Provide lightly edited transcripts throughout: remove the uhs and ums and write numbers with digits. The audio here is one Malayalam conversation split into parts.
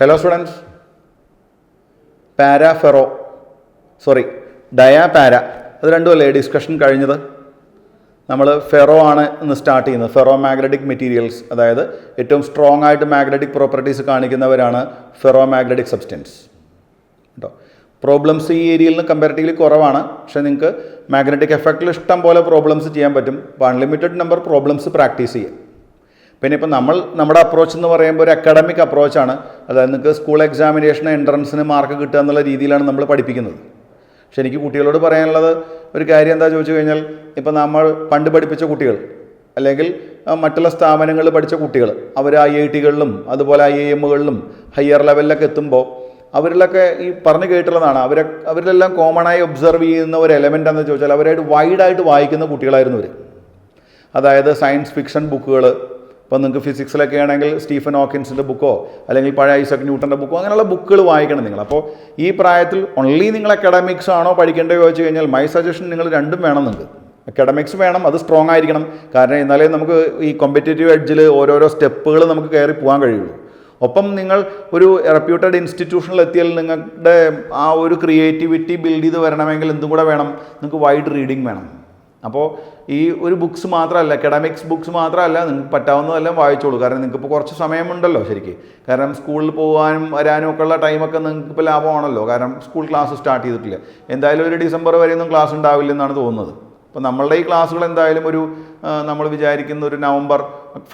Hello students, para ferro dia പാര അത് രണ്ടുമല്ലേ ഡിസ്കഷൻ കഴിഞ്ഞത്. നമ്മൾ ഫെറോ ആണ് ഇന്ന് സ്റ്റാർട്ട് ചെയ്യുന്നത്. ഫെറോ മാഗ്നറ്റിക് മെറ്റീരിയൽസ്, അതായത് ഏറ്റവും സ്ട്രോങ് ആയിട്ട് മാഗ്നറ്റിക് പ്രോപ്പർട്ടീസ് കാണിക്കുന്നവരാണ് ഫെറോ മാഗ്നറ്റിക് സബ്സ്റ്റൻസ് കേട്ടോ. പ്രോബ്ലംസ് ഈ ഏരിയയിൽ നിന്ന് കമ്പാരിറ്റീവ്ലി കുറവാണ്, പക്ഷേ നിങ്ങൾക്ക് മാഗ്നറ്റിക് എഫക്റ്റിൽ ഇഷ്ടം പോലെ പ്രോബ്ലംസ് ചെയ്യാൻ പറ്റും. അപ്പോൾ അൺലിമിറ്റഡ് നമ്പർ പ്രോബ്ലംസ് പ്രാക്ടീസ് ചെയ്യാം. പിന്നെ ഇപ്പോൾ നമ്മുടെ അപ്രോച്ച് എന്ന് പറയുമ്പോൾ ഒരു അക്കാഡമിക് അപ്രോച്ചാണ്. അതായത് നിങ്ങൾക്ക് സ്കൂൾ എക്സാമിനേഷന് എൻട്രൻസിന് മാർക്ക് കിട്ടുക എന്നുള്ള രീതിയിലാണ് നമ്മൾ പഠിപ്പിക്കുന്നത്. പക്ഷെ എനിക്ക് കുട്ടികളോട് പറയാനുള്ളത് ഒരു കാര്യം എന്താ ചോദിച്ചു കഴിഞ്ഞാൽ, ഇപ്പോൾ നമ്മൾ പണ്ട് പഠിപ്പിച്ച കുട്ടികൾ അല്ലെങ്കിൽ മറ്റുള്ള സ്ഥാപനങ്ങളിൽ പഠിച്ച കുട്ടികൾ, അവർ IIT-കളിലും അതുപോലെ IIM-കളിലും ഹയർ ലെവലിലൊക്കെ എത്തുമ്പോൾ അവരിലൊക്കെ ഈ പറഞ്ഞു കേട്ടുള്ളതാണ്, അവരിലെല്ലാം കോമണായി ഒബ്സർവ് ചെയ്യുന്ന ഒരു എലമെൻ്റ് എന്ന് ചോദിച്ചാൽ അവരായിട്ട് വൈഡായിട്ട് വായിക്കുന്ന കുട്ടികളായിരുന്നു അവർ. അതായത് സയൻസ് ഫിക്ഷൻ ബുക്കുകൾ, ഇപ്പോൾ നിങ്ങൾക്ക് ഫിസിക്സിലൊക്കെ ആണെങ്കിൽ സ്റ്റീഫൻ ഹോക്കിൻസിൻ്റെ ബുക്കോ അല്ലെങ്കിൽ പഴയ ഐസക് ന്യൂട്ടൻ്റെ ബുക്കോ അങ്ങനെയുള്ള ബുക്കുകൾ വായിക്കണം നിങ്ങൾ. അപ്പോൾ ഈ പ്രായത്തിൽ ഓൺലി നിങ്ങൾ അക്കാഡമിക്സ് ആണോ പഠിക്കേണ്ടത് ചോദിച്ചു കഴിഞ്ഞാൽ മൈ സജഷൻ നിങ്ങൾ രണ്ടും വേണം. നിങ്ങൾക്ക് അക്കാഡമിക്സ് വേണം, അത് സ്ട്രോങ് ആയിരിക്കണം. കാരണം എന്നാലേ നമുക്ക് ഈ കോമ്പറ്റേറ്റീവ് എഡ്ജിൽ ഓരോരോ സ്റ്റെപ്പുകൾ നമുക്ക് കയറി പോകാൻ കഴിയുള്ളൂ. ഒപ്പം നിങ്ങൾ ഒരു റെപ്യൂട്ടഡ് ഇൻസ്റ്റിറ്റ്യൂഷനിൽ എത്തിയാൽ നിങ്ങളുടെ ആ ഒരു ക്രിയേറ്റിവിറ്റി ബിൽഡ് ചെയ്ത് വരണമെങ്കിൽ എന്തും കൂടെ വേണം, നിങ്ങൾക്ക് വൈഡ് റീഡിങ് വേണം. അപ്പോൾ ഈ ഒരു ബുക്സ് മാത്രമല്ല, അക്കാഡമിക്സ് ബുക്സ് മാത്രമല്ല, നിങ്ങൾക്ക് പറ്റാവുന്നതെല്ലാം വായിച്ചോളൂ. കാരണം നിങ്ങൾക്കിപ്പോൾ കുറച്ച് സമയമുണ്ടല്ലോ ശരിക്കും. കാരണം സ്കൂളിൽ പോകാനും വരാനും ഒക്കെ ഉള്ള ടൈമൊക്കെ നിങ്ങൾക്കിപ്പോൾ ലാഭമാണല്ലോ. കാരണം സ്കൂൾ ക്ലാസ് സ്റ്റാർട്ട് ചെയ്തിട്ടില്ല. എന്തായാലും ഒരു ഡിസംബർ വരെയൊന്നും ക്ലാസ് ഉണ്ടാവില്ലെന്നാണ് തോന്നുന്നത്. അപ്പോൾ നമ്മളുടെ ഈ ക്ലാസ്സുകൾ എന്തായാലും നമ്മൾ വിചാരിക്കുന്ന ഒരു നവംബർ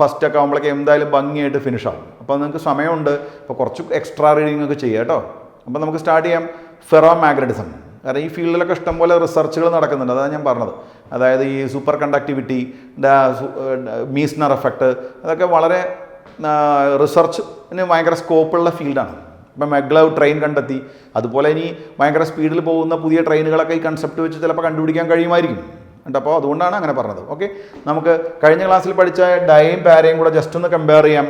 1 ഒക്കെ ആകുമ്പോഴേക്കും എന്തായാലും ഭംഗിയായിട്ട് ഫിനിഷ് ആവും. അപ്പോൾ നിങ്ങൾക്ക് സമയമുണ്ട്. അപ്പോൾ കുറച്ച് എക്സ്ട്രാ റീഡിംഗ് ഒക്കെ ചെയ്യാം കേട്ടോ. അപ്പോൾ നമുക്ക് സ്റ്റാർട്ട് ചെയ്യാം. Ferro magnetism. കാരണം ഈ ഫീൽഡിലൊക്കെ ഇഷ്ടംപോലെ റിസർച്ചുകൾ നടക്കുന്നുണ്ട്, അതാണ് ഞാൻ പറഞ്ഞത്. അതായത് ഈ സൂപ്പർ കണ്ടക്ടിവിറ്റി, മീസ്നർ എഫക്റ്റ്, അതൊക്കെ വളരെ റിസർച്ചിന് ഭയങ്കര സ്കോപ്പുള്ള ഫീൽഡാണ്. ഇപ്പം മെഗ്ലവ് ട്രെയിൻ കണ്ടെത്തി. അതുപോലെ ഇനി ഭയങ്കര സ്പീഡിൽ പോകുന്ന പുതിയ ട്രെയിനുകളൊക്കെ ഈ കൺസെപ്റ്റ് വെച്ച് ചിലപ്പോൾ കണ്ടുപിടിക്കാൻ കഴിയുമായിരിക്കും. അപ്പോൾ അതുകൊണ്ടാണ് അങ്ങനെ പറഞ്ഞത്. ഓക്കെ, നമുക്ക് കഴിഞ്ഞ ക്ലാസ്സിൽ പഠിച്ച ഡയയും പാരയും കൂടെ ജസ്റ്റ് ഒന്ന് കമ്പയർ ചെയ്യാം.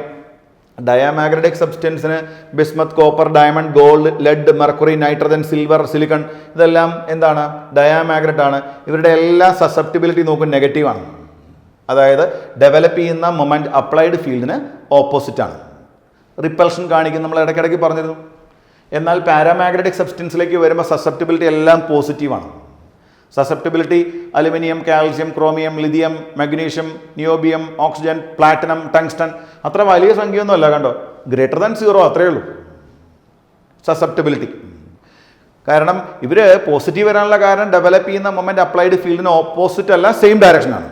ഡയാമാഗ്നറ്റിക് സബ്സ്റ്റൻസിന് bismuth, copper, diamond, gold, lead, mercury, nitrogen, silver, silicon, ഇതെല്ലാം എന്താണ്? ഡയാമാഗ്നറ്റ് ആണ്. ഇവരുടെ എല്ലാ സസെപ്റ്റിബിലിറ്റി നോക്കും നെഗറ്റീവാണ്. അതായത് ഡെവലപ്പ് ചെയ്യുന്ന മൊമെൻറ്റ് അപ്ലൈഡ് ഫീൽഡിന് ഓപ്പോസിറ്റാണ്. റിപ്പൽഷൻ കാണിക്കും, നമ്മൾ ഇടയ്ക്കിടയ്ക്ക് പറഞ്ഞിരുന്നു. എന്നാൽ പാരാമാഗ്നറ്റിക് സബ്സ്റ്റൻസിലേക്ക് വരുമ്പോൾ സസെപ്റ്റിബിലിറ്റി എല്ലാം പോസിറ്റീവാണ്. Susceptibility aluminium, calcium, chromium, lithium, magnesium, niobium, oxygen, platinum, tungsten, അത്ര വലിയ സംഖ്യയൊന്നും അല്ല കണ്ടോ. >0 അത്രയേ ഉള്ളൂ സസെപ്റ്റിബിലിറ്റി. കാരണം ഇവർ പോസിറ്റീവ് വരാനുള്ള കാരണം ഡെവലപ്പ് ചെയ്യുന്ന മൊമെൻറ്റ് അപ്ലൈഡ് ഫീൽഡിന് ഓപ്പോസിറ്റ് അല്ല, സെയിം ഡയറക്ഷനാണ്.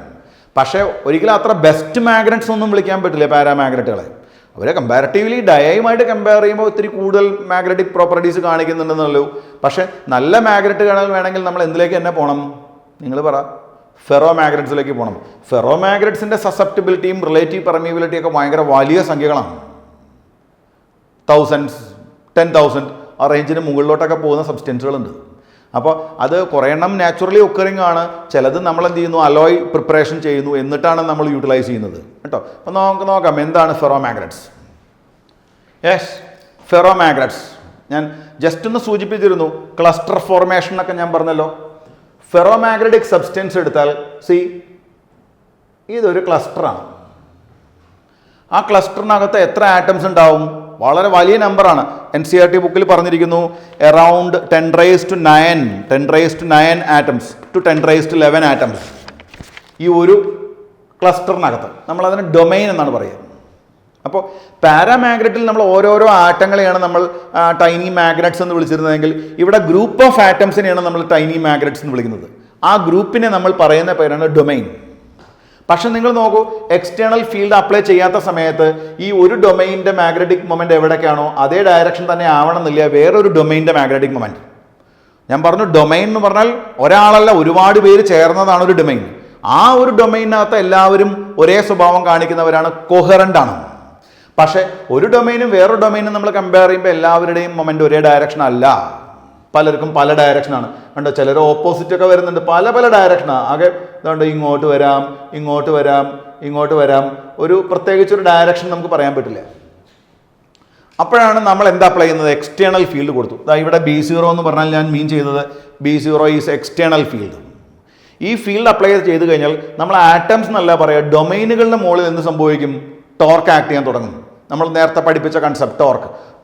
പക്ഷേ ഒരിക്കലും അത്ര ബെസ്റ്റ് മാഗ്നറ്റ്സ് ഒന്നും വിളിക്കാൻ പറ്റില്ല പാരാമാഗ്നറ്റുകളെ. അവരെ കമ്പാരിറ്റീവ്ലി ഡയയുമായിട്ട് കമ്പയർ ചെയ്യുമ്പോൾ ഒത്തിരി കൂടുതൽ മാഗ്നറ്റിക് പ്രോപ്പർട്ടീസ് കാണിക്കുന്നുണ്ടെന്നുള്ളൂ. പക്ഷേ നല്ല മാഗ്നറ്റുകൾ വേണമെങ്കിൽ നമ്മൾ എന്തിലേക്ക് തന്നെ പോകണം? നിങ്ങൾ പറ. ഫെറോ മാഗ്നറ്റ്സിലേക്ക് പോകണം. ഫെറോ മാഗ്നറ്റ്സിൻ്റെ സസെപ്റ്റിബിലിറ്റിയും റിലേറ്റീവ് പെർമിയബിലിറ്റിയും ഒക്കെ ഭയങ്കര വലിയ സംഖ്യകളാണ്. 1000s 10,000 ആ റേഞ്ചിന് മുകളിലോട്ടൊക്കെ പോകുന്ന സബ്സ്റ്റൻസുകളുണ്ട്. അപ്പോൾ അത് കുറേ എണ്ണം നാച്ചുറലി ഒക്കറിങ് ആണ്. ചിലത് നമ്മൾ എന്ത് ചെയ്യുന്നു, അലോയ് പ്രിപ്പറേഷൻ ചെയ്യുന്നു, എന്നിട്ടാണ് നമ്മൾ യൂട്ടിലൈസ് ചെയ്യുന്നത് കേട്ടോ. അപ്പോൾ നമുക്ക് നോക്കാം എന്താണ് ferro magnets. Yes, ferro magnets ഞാൻ ജസ്റ്റ് ഒന്ന് സൂചിപ്പിച്ചിരുന്നു. ക്ലസ്റ്റർ ഫോർമേഷൻ എന്നൊക്കെ ഞാൻ പറഞ്ഞല്ലോ. ഫെറോ മാഗ്നറ്റിക് സബ്സ്റ്റൻസ് എടുത്താൽ ഇതൊരു ക്ലസ്റ്ററാണ്. ആ ക്ലസ്റ്ററിനകത്ത് എത്ര ആറ്റംസ് ഉണ്ടാവും? വളരെ വലിയ നമ്പറാണ്. NCERT ബുക്കിൽ പറഞ്ഞിരിക്കുന്നു അറൗണ്ട് 10⁻⁹ ആറ്റംസ് ടു 10⁻11 ആറ്റംസ് ഈ ഒരു ക്ലസ്റ്ററിനകത്ത്. നമ്മളതിന് ഡൊമൈൻ എന്നാണ് പറയുക. അപ്പോൾ പാരാമാഗ്നറ്റിൽ നമ്മൾ ഓരോരോ ആറ്റങ്ങളെയാണ് നമ്മൾ ടൈനി മാഗ്നറ്റ്സ് എന്ന് വിളിച്ചിരുന്നതെങ്കിൽ ഇവിടെ ഗ്രൂപ്പ് ഓഫ് ആറ്റംസിനെയാണ് നമ്മൾ ടൈനി മാഗ്നറ്റ്സ് എന്ന് വിളിക്കുന്നത്. ആ ഗ്രൂപ്പിനെ നമ്മൾ പറയുന്ന പേരാണ് ഡൊമൈൻ. പക്ഷെ നിങ്ങൾ നോക്കൂ, എക്സ്റ്റേണൽ ഫീൽഡ് അപ്ലൈ ചെയ്യാത്ത സമയത്ത് ഈ ഒരു ഡൊമൈനിൻ്റെ മാഗ്നറ്റിക് മൊമെൻറ്റ് എവിടേക്കാണോ അതേ ഡയറക്ഷൻ തന്നെ ആവണമെന്നില്ല വേറൊരു ഡൊമൈനിൻ്റെ മാഗ്നറ്റിക് മൊമെൻറ്റ്. ഞാൻ പറഞ്ഞു ഡൊമൈൻ എന്ന് പറഞ്ഞാൽ ഒരാളല്ല, ഒരുപാട് പേര് ചേർന്നതാണ് ഒരു ഡൊമൈൻ. ആ ഒരു ഡൊമൈനകത്ത് എല്ലാവരും ഒരേ സ്വഭാവം കാണിക്കുന്നവരാണ്, കൊഹറൻ്റ് ആണ്. പക്ഷേ ഒരു ഡൊമൈനും വേറൊരു ഡൊമൈനും നമ്മൾ കമ്പയർ ചെയ്യുമ്പോൾ എല്ലാവരുടെയും മൊമെൻറ്റ് ഒരേ ഡയറക്ഷൻ അല്ല. പലർക്കും പല ഡയറക്ഷനാണ്. കണ്ടോ, ചിലർ ഓപ്പോസിറ്റ് ഒക്കെ വരുന്നുണ്ട്. പല ഡയറക്ഷനാണ്. ആകെ ഇതുകൊണ്ട് ഇങ്ങോട്ട് വരാം, ഇങ്ങോട്ട് വരാം, ഇങ്ങോട്ട് വരാം. ഒരു പ്രത്യേകിച്ചൊരു ഡയറക്ഷൻ നമുക്ക് പറയാൻ പറ്റില്ല. അപ്പോഴാണ് നമ്മൾ എന്താ അപ്ലൈ ചെയ്യുന്നത്? എക്സ്റ്റേണൽ ഫീൽഡ് കൊടുത്തു. ഇവിടെ B0 എന്ന് പറഞ്ഞാൽ ഞാൻ മീൻ ചെയ്തത് B0 ഈസ് എക്സ്റ്റേണൽ ഫീൽഡ്. ഈ ഫീൽഡ് അപ്ലൈ ചെയ്ത് കഴിഞ്ഞാൽ നമ്മൾ ആറ്റംസ് എന്നല്ല പറയുക, ഡൊമൈനുകളുടെ മുകളിൽ എന്ത് സംഭവിക്കും? ടോർക്ക് ആക്ട് ചെയ്യാൻ തുടങ്ങും. നമ്മൾ നേരത്തെ പഠിപ്പിച്ച കൺസെപ്റ്റ്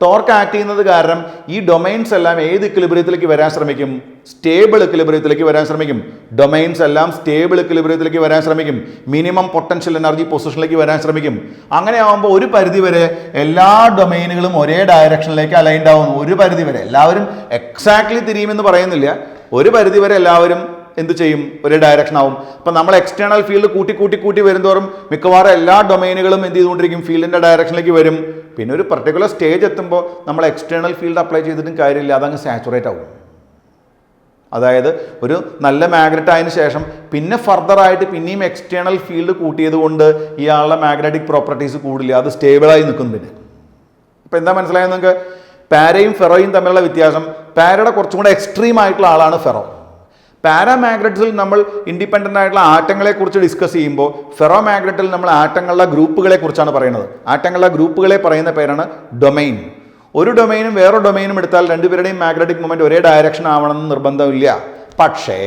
ടോർക്ക് ആക്ട് ചെയ്യുന്നത് കാരണം ഈ ഡൊമൈൻസ് എല്ലാം ഏത് ഇക്വിലിബ്രിയത്തിലേക്ക് വരാൻ ശ്രമിക്കും? സ്റ്റേബിൾ ഇക്വിലിബ്രിയത്തിലേക്ക് വരാൻ ശ്രമിക്കും. ഡൊമൈൻസ് എല്ലാം സ്റ്റേബിൾ ഇക്വിലിബ്രിയത്തിലേക്ക് വരാൻ ശ്രമിക്കും. മിനിമം പൊട്ടൻഷ്യൽ എനർജി പൊസിഷനിലേക്ക് വരാൻ ശ്രമിക്കും. അങ്ങനെ ആകുമ്പോൾ ഒരു പരിധിവരെ എല്ലാ ഡൊമൈനുകളും ഒരേ ഡയറക്ഷനിലേക്ക് അലൈൻഡ് ആവുന്നു. ഒരു പരിധിവരെ എല്ലാവരും എക്സാക്ട്ലി തിരിയുമെന്ന് പറയുന്നില്ല. ഒരു പരിധിവരെ എല്ലാവരും എന്ത് ചെയ്യും? ഒരേ ഡയറക്ഷൻ ആവും. അപ്പം നമ്മൾ എക്സ്റ്റേണൽ ഫീൽഡ് കൂട്ടി വരുന്നതോറും മിക്കവാറും എല്ലാ ഡൊമൈനുകളും എന്ത് ചെയ്തുകൊണ്ടിരിക്കും? ഫീൽഡിൻ്റെ ഡയറക്ഷനിലേക്ക് വരും. പിന്നെ ഒരു പർട്ടിക്കുലർ സ്റ്റേജ് എത്തുമ്പോൾ നമ്മൾ എക്സ്റ്റേണൽ ഫീൽഡ് അപ്ലൈ ചെയ്തിട്ടും കാര്യമില്ല, അതങ്ങ് സാച്ചുറേറ്റ് ആവും. അതായത് ഒരു നല്ല മാഗ്നറ്റ് ആയതിനു ശേഷം പിന്നെ ഫർദറായിട്ട് പിന്നെയും എക്സ്റ്റേണൽ ഫീൽഡ് കൂട്ടിയത് കൊണ്ട് ഇയാളുടെ മാഗ്നറ്റിക് പ്രോപ്പർട്ടീസ് കൂടില്ല, അത് സ്റ്റേബിളായി നിൽക്കും. പിന്നെ ഇപ്പം എന്താ മനസ്സിലായത് നിങ്ങൾക്ക്? പാരയും ഫെറോയും തമ്മിലുള്ള വ്യത്യാസം, പാരയുടെ കുറച്ചും കൂടെ എക്സ്ട്രീം ആയിട്ടുള്ള ആളാണ് ഫെറോ. പാരാമാഗ്നറ്റ്സിൽ നമ്മൾ ഇൻഡിപെൻഡൻ്റ് ആയിട്ടുള്ള ആറ്റങ്ങളെ കുറിച്ച് ഡിസ്കസ് ചെയ്യുമ്പോൾ ഫെറോ മാഗ്നറ്റിൽ നമ്മൾ ആറ്റങ്ങളുടെ ഗ്രൂപ്പുകളെ കുറിച്ചാണ് പറയുന്നത്. ആറ്റങ്ങളുടെ ഗ്രൂപ്പുകളെ പറയുന്ന പേരാണ് ഡൊമൈൻ. ഒരു ഡൊമൈനും വേറൊരു ഡൊമൈനും എടുത്താൽ രണ്ടുപേരുടെയും മാഗ്നറ്റിക് മൊമെന്റ് ഒരേ ഡയറക്ഷൻ ആവണമെന്ന് നിർബന്ധമില്ല. പക്ഷേ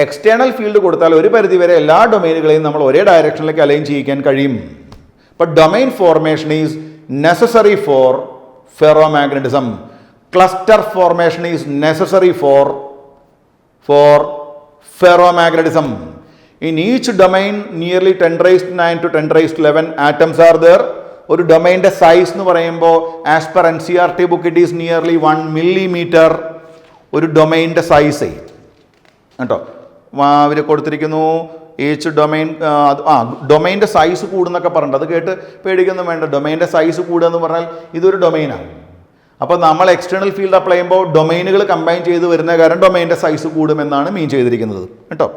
എക്സ്റ്റേണൽ ഫീൽഡ് കൊടുത്താൽ ഒരു പരിധിവരെ എല്ലാ ഡൊമൈനുകളെയും നമ്മൾ ഒരേ ഡയറക്ഷനിലേക്ക് അലൈൻ ചെയ്യിക്കാൻ കഴിയും. But domain formation is necessary for ferromagnetism. Cluster formation is necessary for ferromagnetism. In each domain, nearly 10 raised 9 to 10 raised 11 atoms are there. ഒരു ഡൊമൈൻ്റെ സൈസ് എന്ന് പറയുമ്പോൾ as per NCERT book it is nearly 1 millimeter. ഒരു ഡൊമൈൻ്റെ സൈസ് കേട്ടോ അവർ കൊടുത്തിരിക്കുന്നു. ഈച്ച് ഡൊമൈൻ ഡൊമൈൻ്റെ സൈസ് കൂടുന്നൊക്കെ പറഞ്ഞിട്ട് അത് കേട്ട് പേടിക്കൊന്നും വേണ്ട. ഡൊമൈൻ്റെ സൈസ് കൂടുക എന്ന് പറഞ്ഞാൽ ഇതൊരു ഡൊമൈനാണ്. അപ്പോൾ നമ്മൾ എക്സ്റ്റേണൽ ഫീൽഡ് അപ്ലൈ ചെയ്യുമ്പോൾ ഡൊമൈനുകൾ കമ്പൈൻ ചെയ്ത് വരുന്ന കാരണം ഡൊമൈൻ്റെ സൈസ് കൂടുമെന്നാണ് മീൻ ചെയ്തിരിക്കുന്നത് കേട്ടോ.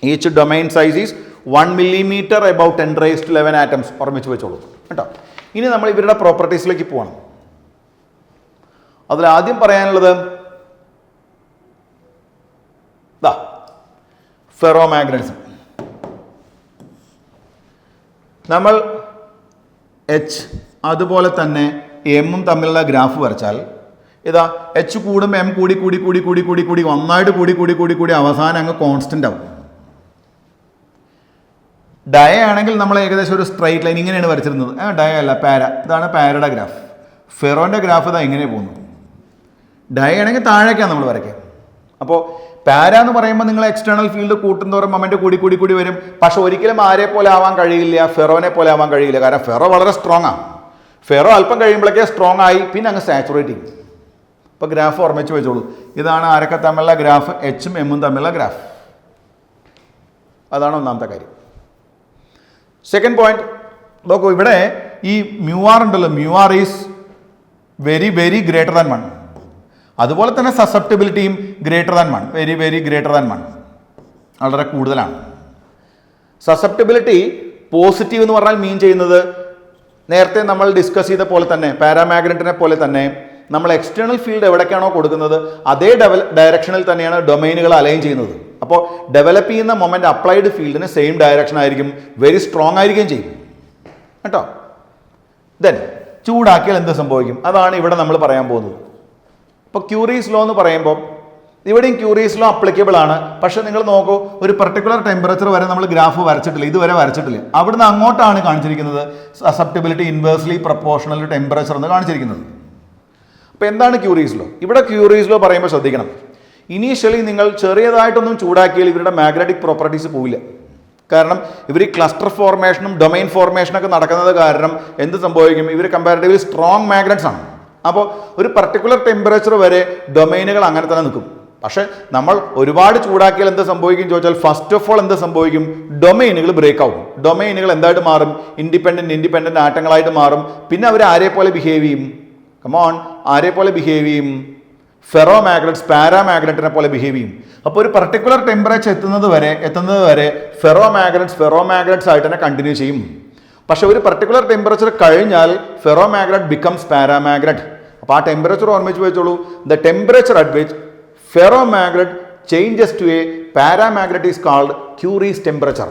Each domain size is 1 millimeter about 10 raised 11 atoms. ഓർമ്മിച്ച് വെച്ചോളൂ കേട്ടോ. ഇനി നമ്മൾ ഇവരുടെ പ്രോപ്പർട്ടീസിലേക്ക് പോകണം. അതിൽ ആദ്യം പറയാനുള്ളത് ഫെറോമാഗ്നറ്റിസം. നമ്മൾ എച്ച് അതുപോലെ തന്നെ എമ്മും തമ്മിലുള്ള ഗ്രാഫ് വരച്ചാൽ ഇതാ എച്ച് കൂടും എം കൂടി കൂടി കൂടി കൂടി കൂടി കൂടി ഒന്നായിട്ട് കൂടി കൂടി കൂടി കൂടി അവസാനം അങ്ങ് കോൺസ്റ്റൻ്റ് ആവും. ഡയ ആണെങ്കിൽ നമ്മൾ ഏകദേശം ഒരു സ്ട്രൈറ്റ് ലൈൻ ഇങ്ങനെയാണ് വരച്ചിരുന്നത്. ഡയ അല്ല പാര. ഇതാണ് പാരയുടെ ഗ്രാഫ്. ഫെറോൻ്റെ ഗ്രാഫ് ഇതാ ഇങ്ങനെ പോകുന്നു. ഡയ ആണെങ്കിൽ താഴേക്കാണ് നമ്മൾ വരയ്ക്കുക. അപ്പോൾ പാര എന്ന് പറയുമ്പോൾ നിങ്ങൾ എക്സ്റ്റേണൽ ഫീൽഡ് കൂട്ടുന്നവരും മൊമെന്റ് കൂടി കൂടി കൂടി വരും. പക്ഷെ ഒരിക്കലും ആരെ പോലെ ആവാൻ കഴിയില്ല, ഫെറോനെ പോലെ ആവാൻ കഴിയില്ല. കാരണം ഫെറോ വളരെ സ്ട്രോങ് ആണ്. ഫെറോ അല്പം കഴിയുമ്പോഴേക്കേ സ്ട്രോങ് ആയി പിന്നെ അങ്ങ് സാച്ചുറേറ്റ് ചെയ്യും. ഇപ്പോൾ ഗ്രാഫ് ഓർമ്മിച്ച് വെച്ചോളൂ. ഇതാണ് ആരൊക്കെ തമ്മിലുള്ള ഗ്രാഫ്? എച്ചും എമ്മും തമ്മിലുള്ള ഗ്രാഫ്. അതാണ് ഒന്നാമത്തെ കാര്യം. സെക്കൻഡ് പോയിന്റ് നോക്കൂ. ഇവിടെ ഈ മ്യൂആർ ഉണ്ടല്ലോ, mu r is very very greater than 1. അതുപോലെ തന്നെ സസെപ്റ്റബിലിറ്റിയും greater than 1, very very greater than 1, വളരെ കൂടുതലാണ്. സസെപ്റ്റബിലിറ്റി പോസിറ്റീവ് എന്ന് പറഞ്ഞാൽ മീൻ ചെയ്യുന്നത് നേരത്തെ നമ്മൾ ഡിസ്കസ് ചെയ്ത പോലെ തന്നെ പാരാമാഗ്നറ്റിനെ പോലെ തന്നെ നമ്മൾ എക്സ്റ്റേണൽ ഫീൽഡ് എവിടേക്കാണോ കൊടുക്കുന്നത് അതേ ഡയറക്ഷനിൽ തന്നെയാണ് ഡൊമൈനുകൾ അലൈൻ ചെയ്യുന്നത്. അപ്പോൾ ഡെവലപ്പ് ചെയ്യുന്ന മൊമെന്റ് അപ്ലൈഡ് ഫീൽഡിന് സെയിം ഡയറക്ഷൻ ആയിരിക്കും, വെരി സ്ട്രോങ് ആയിരിക്കുകയും ചെയ്യും കേട്ടോ. ദെൻ ചൂടാക്കിയാൽ എന്ത് സംഭവിക്കും? അതാണ് ഇവിടെ നമ്മൾ പറയാൻ പോകുന്നത്. ഇപ്പോൾ ക്യൂറീസ് ലോ എന്ന് പറയുമ്പോൾ ഇവിടെയും ക്യൂറീസ് ലോ അപ്ലിക്കബിൾ ആണ്. പക്ഷെ നിങ്ങൾ നോക്കൂ, ഒരു പർട്ടിക്കുലർ ടെമ്പറേച്ചർ വരെ നമ്മൾ ഗ്രാഫ് വരച്ചിട്ടില്ല, ഇതുവരെ വരച്ചിട്ടില്ല. അവിടുന്ന് അങ്ങോട്ടാണ് കാണിച്ചിരിക്കുന്നത് സസെപ്റ്റബിലിറ്റി ഇൻവേഴ്സ്ലി പ്രൊപ്പോർഷണൽ ടെമ്പറേച്ചർ എന്ന് കാണിച്ചിരിക്കുന്നത്. അപ്പോൾ എന്താണ് ക്യൂറീസ് ലോ? ഇവിടെ ക്യൂറീസ് ലോ പറയുമ്പോൾ ശ്രദ്ധിക്കണം. ഇനീഷ്യലി നിങ്ങൾ ചെറിയതായിട്ടൊന്നും ചൂടാക്കിയാൽ ഇവരുടെ മാഗ്നറ്റിക് പ്രോപ്പർട്ടീസ് പോവില്ല. കാരണം ഇവർ ഈ ക്ലസ്റ്റർ ഫോർമേഷനും ഡൊമൈൻ ഫോർമേഷനൊക്കെ നടക്കുന്നത് കാരണം എന്ത് സംഭവിക്കും? ഇവർ കമ്പാരിറ്റീവ്ലി സ്ട്രോങ് മാഗ്നറ്റ്സ് ആണ്. അപ്പോൾ ഒരു പർട്ടിക്കുലർ ടെമ്പറേച്ചർ വരെ ഡൊമൈനുകൾ അങ്ങനെ തന്നെ നിൽക്കും. പക്ഷെ നമ്മൾ ഒരുപാട് ചൂടാക്കിയാൽ എന്ത് സംഭവിക്കും ചോദിച്ചാൽ ഫസ്റ്റ് ഓഫ് ഓൾ എന്ത് സംഭവിക്കും? ഡൊമൈനുകൾ ബ്രേക്ക് ആവും. ഡൊമൈനുകൾ എന്തായിട്ട് മാറും? ഇൻഡിപെൻഡന്റ് ആറ്റങ്ങളായിട്ട് മാറും. പിന്നെ അവർ ആരെ പോലെ ബിഹേവ് ചെയ്യും? കമോൺ, ആരെ പോലെ ബിഹേവ് ചെയ്യും? ഫെറോ മാഗ്നറ്റ്സ് പാരാമാഗ്നറ്റിനെ പോലെ ബിഹേവ് ചെയ്യും. അപ്പോൾ ഒരു പർട്ടിക്കുലർ ടെമ്പറേച്ചർ എത്തുന്നത് വരെ ഫെറോ മാഗ്നറ്റ്സ് ആയിട്ട് തന്നെ കണ്ടിന്യൂ ചെയ്യും. പക്ഷെ ഒരു പർട്ടിക്കുലർ ടെമ്പറേച്ചർ കഴിഞ്ഞാൽ ഫെറോ മാഗ്നറ്റ് ബിക്കംസ് പാരാമാഗ്നറ്റ്. അപ്പോൾ ആ ടെമ്പറേച്ചർ ഓർമ്മിച്ച് വെച്ചോളൂ. The temperature at which ferro magnet changes to a paramagnet is called Curie's temperature.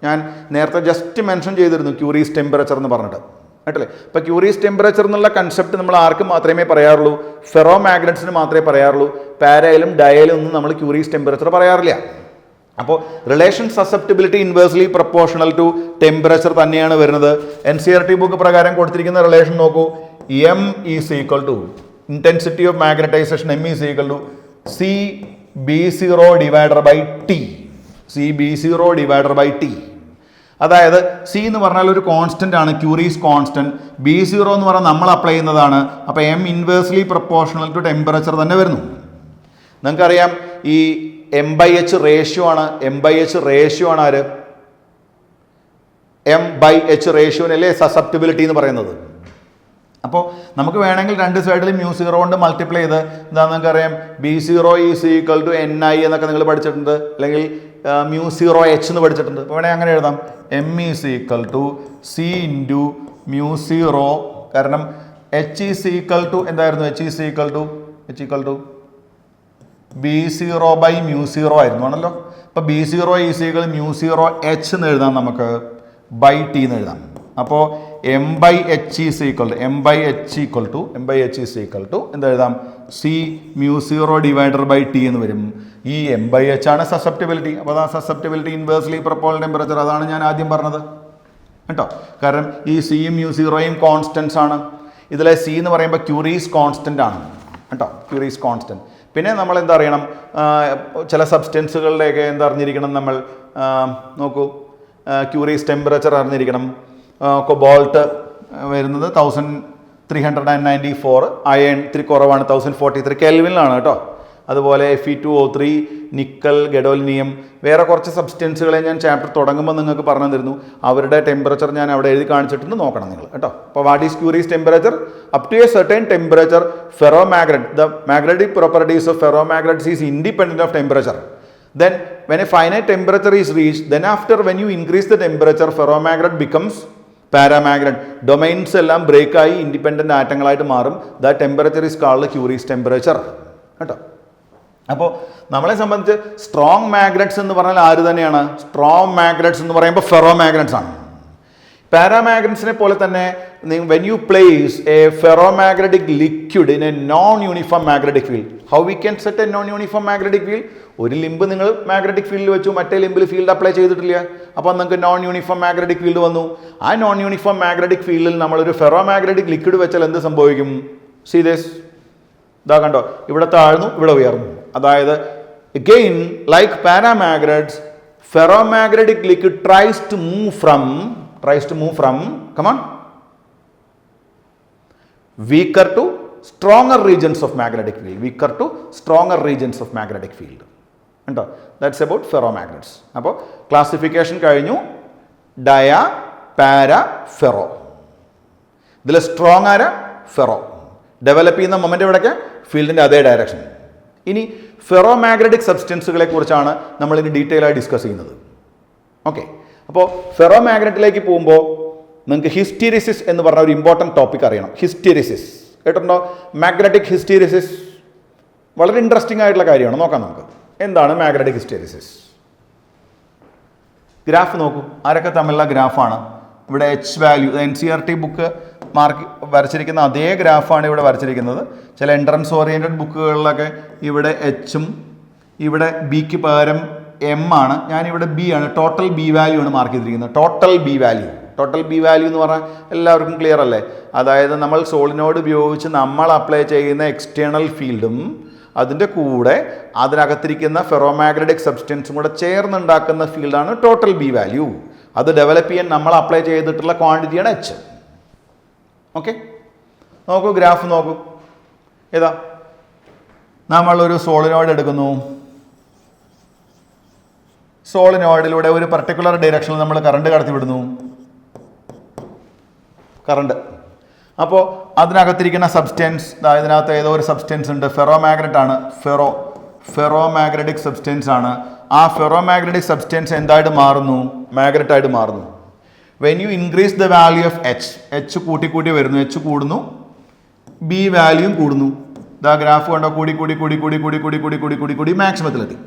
ഞാൻ നേരത്തെ ജസ്റ്റ് മെൻഷൻ ചെയ്തിരുന്നു ക്യൂറീസ് ടെമ്പറേച്ചർ എന്ന് പറഞ്ഞിട്ട് കേട്ടല്ലേ. ഇപ്പോൾ ക്യൂറീസ് ടെമ്പറേച്ചർ എന്നുള്ള കൺസെപ്റ്റ് നമ്മൾ ആർക്ക് മാത്രമേ പറയാറുള്ളൂ? ഫെറോ മാഗ്നറ്റ്സിന് മാത്രമേ പറയാറുള്ളൂ. പാരയിലും ഡയയിലും ഒന്നും നമ്മൾ ക്യൂറീസ് ടെമ്പറേച്ചർ പറയാറില്ല അപ്പോൾ relation susceptibility inversely proportional to temperature തന്നെയാണ് വരുന്നത്. NCERT ബുക്ക് പ്രകാരം കൊടുത്തിരിക്കുന്ന റിലേഷൻ നോക്കൂ. M is equal to intensity of magnetisation M is equal to CB0 divider by T. CB0 divider by T. അതായത് സി എന്ന് പറഞ്ഞാൽ ഒരു കോൺസ്റ്റന്റ് ആണ്, ക്യൂറീസ് കോൺസ്റ്റന്റ്. B0 എന്ന് പറഞ്ഞാൽ നമ്മൾ അപ്ലൈ ചെയ്യുന്നതാണ്. അപ്പോൾ M inversely proportional to temperature തന്നെ വരുന്നു. നിങ്ങൾക്കറിയാം ഈ M/H റേഷ്യോ ആണ്. M/H റേഷ്യോ ആണ് ആര്? M/H റേഷ്യോനല്ലേ സസെപ്റ്റിബിലിറ്റി എന്ന് പറയുന്നത്. അപ്പോൾ നമുക്ക് വേണമെങ്കിൽ രണ്ട് സൈഡിൽ μ0 കൊണ്ട് മൾട്ടിപ്ലൈ ചെയ്ത് എന്താ നിങ്ങൾക്കറിയാം B0 is equal to NI എന്നൊക്കെ നിങ്ങൾ പഠിച്ചിട്ടുണ്ട്, അല്ലെങ്കിൽ μ0H എന്ന് പഠിച്ചിട്ടുണ്ട്. അപ്പോൾ വേണമെങ്കിൽ അങ്ങനെ എഴുതാം. M is equal to C into μ0, കാരണം H ഈസ് ഈക്വൽ ടു എന്തായിരുന്നു? H is equal to B0 by μ0 ആയിരുന്നു ആണല്ലോ. അപ്പോൾ B0 ഈസ് ഈക്വൽ μ0H എന്ന് എഴുതാം, നമുക്ക് ബൈ T എന്ന് എഴുതാം. അപ്പോൾ M/H is equal to M/H is equal to എന്താ എഴുതാം? C μ0 ഡിവൈഡർ ബൈ T എന്ന് വരും. ഈ M/H ആണ് സസെപ്റ്റിബിലിറ്റി. അപ്പോൾ ആ സസെപ്റ്റിബിലിറ്റി ഇൻവേഴ്സ്ലി പ്രൊപ്പോർഷണൽ ടെമ്പറേച്ചർ, അതാണ് ഞാൻ ആദ്യം പറഞ്ഞത് കേട്ടോ. കാരണം ഈ സിയും μ0യും കോൺസ്റ്റൻസ് ആണ്. ഇതിലെ C എന്ന് പറയുമ്പോൾ ക്യൂറീസ് കോൺസ്റ്റന്റ് ആണ് കേട്ടോ, ക്യൂറീസ് കോൺസ്റ്റന്റ്. പിന്നെ നമ്മൾ എന്താ അറിയണം? ചില സബ്സ്റ്റൻസുകളുടെയൊക്കെ എന്താ അറിഞ്ഞിരിക്കണം നമ്മൾ? നോക്കൂ, ക്യൂറീസ് ടെമ്പറേച്ചർ അറിഞ്ഞിരിക്കണം. കൊബോൾട്ട് വരുന്നത് 1394, അയൺ ഇത്തിരി കുറവാണ് 1043 കെൽവിനിലാണ് കേട്ടോ. അതുപോലെ Fe2O3, നിക്കൽ, ഗഡോലിനിയം, വേറെ കുറച്ച് സബ്സ്റ്റൻസുകളെ ഞാൻ ചാപ്റ്റർ തുടങ്ങുമ്പോൾ നിങ്ങൾക്ക് പറഞ്ഞു തരുന്നു. അവരുടെ ടെമ്പറേച്ചർ ഞാൻ അവിടെ എഴുതി കാണിച്ചിട്ടുണ്ട്, നോക്കണം നിങ്ങൾ കേട്ടോ. അപ്പോൾ what is Curie's temperature? Up to a certain temperature ferromagnet, the magnetic properties of ferromagnets is independent of temperature. Then when a finite temperature is reached, then after when you increase the temperature, ferromagnet becomes paramagnet. Domains എല്ലാം ബ്രേക്ക് ആയി ഇൻഡിപെൻഡന്റ് ആറ്റങ്ങളായിട്ട് മാറും. The temperature is called Curie's temperature കേട്ടോ. അപ്പോൾ നമ്മളെ സംബന്ധിച്ച് സ്ട്രോങ് മാഗ്നറ്റ്സ് എന്ന് പറഞ്ഞാൽ ആര് തന്നെയാണ്? സ്ട്രോങ് മാഗ്നറ്റ്സ് എന്ന് പറയുമ്പോൾ ഫെറോമാഗ്നറ്റ്സ് ആണ്. പാരാമാഗ്നറ്റ്സിനെ പോലെ തന്നെ when you place a ferromagnetic liquid in a non-uniform magnetic field, how we can set a non-uniform magnetic field? ഒരു ലിംബ് നിങ്ങൾ മാഗ്നറ്റിക് ഫീൽഡിൽ വെച്ചു, മറ്റേ ലിംബിൽ ഫീൽഡ് അപ്ലൈ ചെയ്തിട്ടില്ല, അപ്പോൾ നിങ്ങൾക്ക് നോൺ യൂണിഫോം മാഗ്നറ്റിക് ഫീൽഡ് വന്നു. ആ നോൺ യൂണിഫോം മാഗ്നറ്റിക് ഫീൽഡിൽ നമ്മളൊരു ഫെറോമാഗ്നറ്റിക് ലിക്വിഡ് വെച്ചാൽ എന്ത് സംഭവിക്കും? സീ ദിസ്, ഇതാ കണ്ടോ, ഇവിടെ താഴ്ന്നു, ഇവിടെ ഉയർന്നു. അതായത് again like paramagnets, ferromagnetic liquid tries to move from come on weaker to stronger regions of magnetic field, ഉണ്ടോ? That's about ferromagnets. അപ്പോൾ ക്ലാസിഫിക്കേഷൻ കഴിഞ്ഞു. ഡയ, പാര, ഫെറോ. ഇതിൽ സ്ട്രോങ് ആര? ഫെറോ. ഡെവലപ്പ് ചെയ്യുന്ന മൊമെൻ്റ് എവിടേക്ക്? ഫീൽഡിൻ്റെ അതേ ഡയറക്ഷൻ. ഇനി ഫെറോമാഗ്നറ്റിക് സബ്സ്റ്റൻസുകളെ കുറിച്ചാണ് നമ്മൾ ഇനി ഡീറ്റെയിൽ ആയി ഡിസ്കസ് ചെയ്യുന്നത്. ഓക്കെ, അപ്പോൾ ഫെറോമാഗ്നറ്റിലേക്ക് പോകുമ്പോൾ നിങ്ങൾക്ക് ഹിസ്റ്റീരിസിസ് എന്ന് പറഞ്ഞ ഒരു ഇമ്പോർട്ടൻറ്റ് ടോപ്പിക് അറിയണം. ഹിസ്റ്റീരിസിസ് കേട്ടിട്ടുണ്ടോ? മാഗ്നറ്റിക് ഹിസ്റ്റീരിസിസ് വളരെ ഇൻട്രസ്റ്റിംഗ് ആയിട്ടുള്ള കാര്യമാണ്. നോക്കാം നമുക്ക് എന്താണ് മാഗ്നറ്റിക് ഹിസ്റ്റീരിസിസ്. ഗ്രാഫ് നോക്കൂ, ആരൊക്കെ തമ്മിലുള്ള ഗ്രാഫാണ്. ഇവിടെ H വാല്യൂ, NCERT ബുക്ക് വരച്ചിരിക്കുന്ന അതേ ഗ്രാഫാണ് ഇവിടെ വരച്ചിരിക്കുന്നത്. ചില എൻട്രൻസ് ഓറിയൻറ്റഡ് ബുക്കുകളിലൊക്കെ ഇവിടെ Hഉം ഇവിടെ ബിക്ക് പകരം M ആണ്. ഞാനിവിടെ B ആണ്, ടോട്ടൽ B വാല്യൂ ആണ് മാർക്ക് ചെയ്തിരിക്കുന്നത്. ടോട്ടൽ ബി വാല്യൂ എന്ന് പറഞ്ഞാൽ എല്ലാവർക്കും ക്ലിയർ അല്ലേ? അതായത് നമ്മൾ സോളിനോയിഡ് ഉപയോഗിച്ച് നമ്മൾ അപ്ലൈ ചെയ്യുന്ന എക്സ്റ്റേണൽ ഫീൽഡും അതിൻ്റെ കൂടെ അതിനകത്തിരിക്കുന്ന ഫെറോമാഗ്നറ്റിക് സബ്സ്റ്റൻസും കൂടെ ചേർന്നുണ്ടാക്കുന്ന ഫീൽഡാണ് ടോട്ടൽ ബി വാല്യൂ. അത് ഡെവലപ്പ് ചെയ്യാൻ നമ്മൾ അപ്ലൈ ചെയ്തിട്ടുള്ള ക്വാണ്ടിറ്റിയാണ് H. ഓക്കെ, നോക്കൂ, ഗ്രാഫ് നോക്കൂ. ഏതാ? നമ്മളൊരു സോളിനോയിഡ് എടുക്കുന്നു. സോളിനോയിഡിലൂടെ ഒരു പർട്ടിക്കുലർ ഡയറക്ഷനിൽ നമ്മൾ കറണ്ട് കടത്തിവിടുന്നു. കറണ്ട്, അപ്പോൾ അതിനകത്തിരിക്കുന്ന സബ്സ്റ്റൻസ്, ഇതിനകത്ത് ഏതോ ഒരു സബ്സ്റ്റൻസ് ഉണ്ട്, ഫെറോമാഗ്നറ്റ് ആണ്. ഫെറോമാഗ്നറ്റിക് സബ്സ്റ്റൻസ് ആണ്. ആ ഫെറോമാഗ്നറ്റിക് സബ്സ്റ്റൻസ് എന്തായിട്ട് മാറുന്നു? മാഗ്നറ്റായിട്ട് മാറുന്നു. When you increase the value of H കൂട്ടി വരുന്നു, H കൂടുന്നു, ബി വാല്യൂയും കൂടുന്നു. ഇതാ ഗ്രാഫ് കണ്ടോ, കൂടി മാക്സിമത്തിലെത്തി.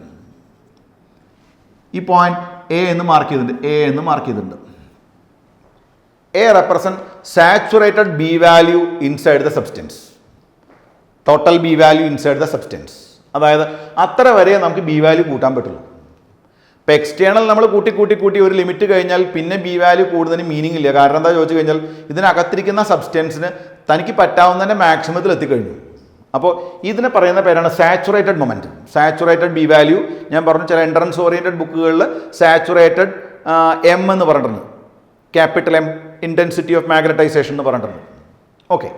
ഈ പോയിന്റ് A എന്ന് മാർക്ക് ചെയ്തിട്ടുണ്ട്. A represent saturated B value inside the substance. Total B value inside the substance. അതായത് അത്ര വരെ നമുക്ക് B value കൂട്ടാൻ പറ്റുള്ളൂ. ഇപ്പോൾ എക്സ്റ്റേണൽ നമ്മൾ കൂട്ടി ഒരു ലിമിറ്റ് കഴിഞ്ഞാൽ പിന്നെ ബി വാല്യൂ കൂടുതലിന് മീനിങ് ഇല്ല. കാരണം എന്താ ചോദിച്ചു കഴിഞ്ഞാൽ ഇതിനകത്തിരിക്കുന്ന സബ്സ്റ്റൻസിന് തനിക്ക് പറ്റാവുന്നതിൻ്റെ മാക്സിമത്തിൽ എത്തിക്കഴിഞ്ഞു. അപ്പോൾ ഇതിന് പറയുന്ന പേരാണ് saturated momentum. Saturated B value ഞാൻ പറഞ്ഞു, ചില എൻട്രൻസ് ഓറിയൻറ്റഡ് ബുക്കുകളിൽ സാച്ചുറേറ്റഡ് എം എന്ന് പറഞ്ഞിട്ടുണ്ട്, capital M, intensity of magnetisation എന്ന് പറഞ്ഞിട്ടുണ്ട്. ഓക്കെ,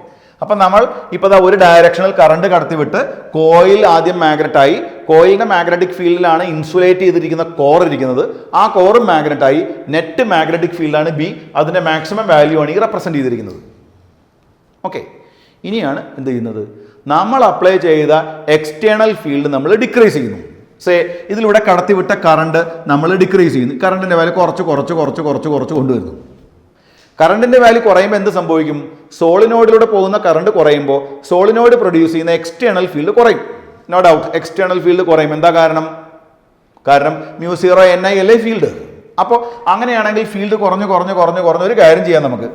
അപ്പം നമ്മൾ ഇപ്പോൾ ഒരു ഡയറക്ഷണൽ കറണ്ട് കടത്തിവിട്ട് കോയിൽ ആദ്യം മാഗ്നറ്റായി, കോയിലിൻ്റെ മാഗ്നറ്റിക് ഫീൽഡിലാണ് ഇൻസുലേറ്റ് ചെയ്തിരിക്കുന്ന കോർ ഇരിക്കുന്നത്, ആ കോറും മാഗ്നറ്റായി, നെറ്റ് മാഗ്നറ്റിക് ഫീൽഡാണ് ബി, അതിൻ്റെ മാക്സിമം വാല്യൂ ആണ് ഈ റെപ്രസെൻറ്റ് ചെയ്തിരിക്കുന്നത്. ഓക്കെ, ഇനിയാണ് എന്ത് ചെയ്യുന്നത്, നമ്മൾ അപ്ലൈ ചെയ്ത എക്സ്റ്റേണൽ ഫീൽഡ് നമ്മൾ ഡിക്രീസ് ചെയ്യുന്നു. ഇതിലൂടെ കടത്തിവിട്ട കറണ്ട് നമ്മൾ ഡിക്രീസ് ചെയ്യുന്നു. കറണ്ടിൻ്റെ വാല്യൂ കുറച്ച് കൊണ്ടുവരുന്നു. കറണ്ടിൻ്റെ വാല്യൂ കുറയുമ്പോൾ എന്ത് സംഭവിക്കും? സോളിനോയിഡിലൂടെ പോകുന്ന കറണ്ട് കുറയുമ്പോൾ സോളിനോയിഡ് പ്രൊഡ്യൂസ് ചെയ്യുന്ന എക്സ്റ്റേണൽ ഫീൽഡ് കുറയും. നോ ഡൗട്ട് എക്സ്റ്റേണൽ ഫീൽഡ് കുറയും. എന്താ കാരണം? μ0 ni അല്ലേ ഫീൽഡ്. അപ്പോൾ അങ്ങനെയാണെങ്കിൽ ഫീൽഡ് കുറഞ്ഞ് ഒരു കാര്യം ചെയ്യാം നമുക്ക്.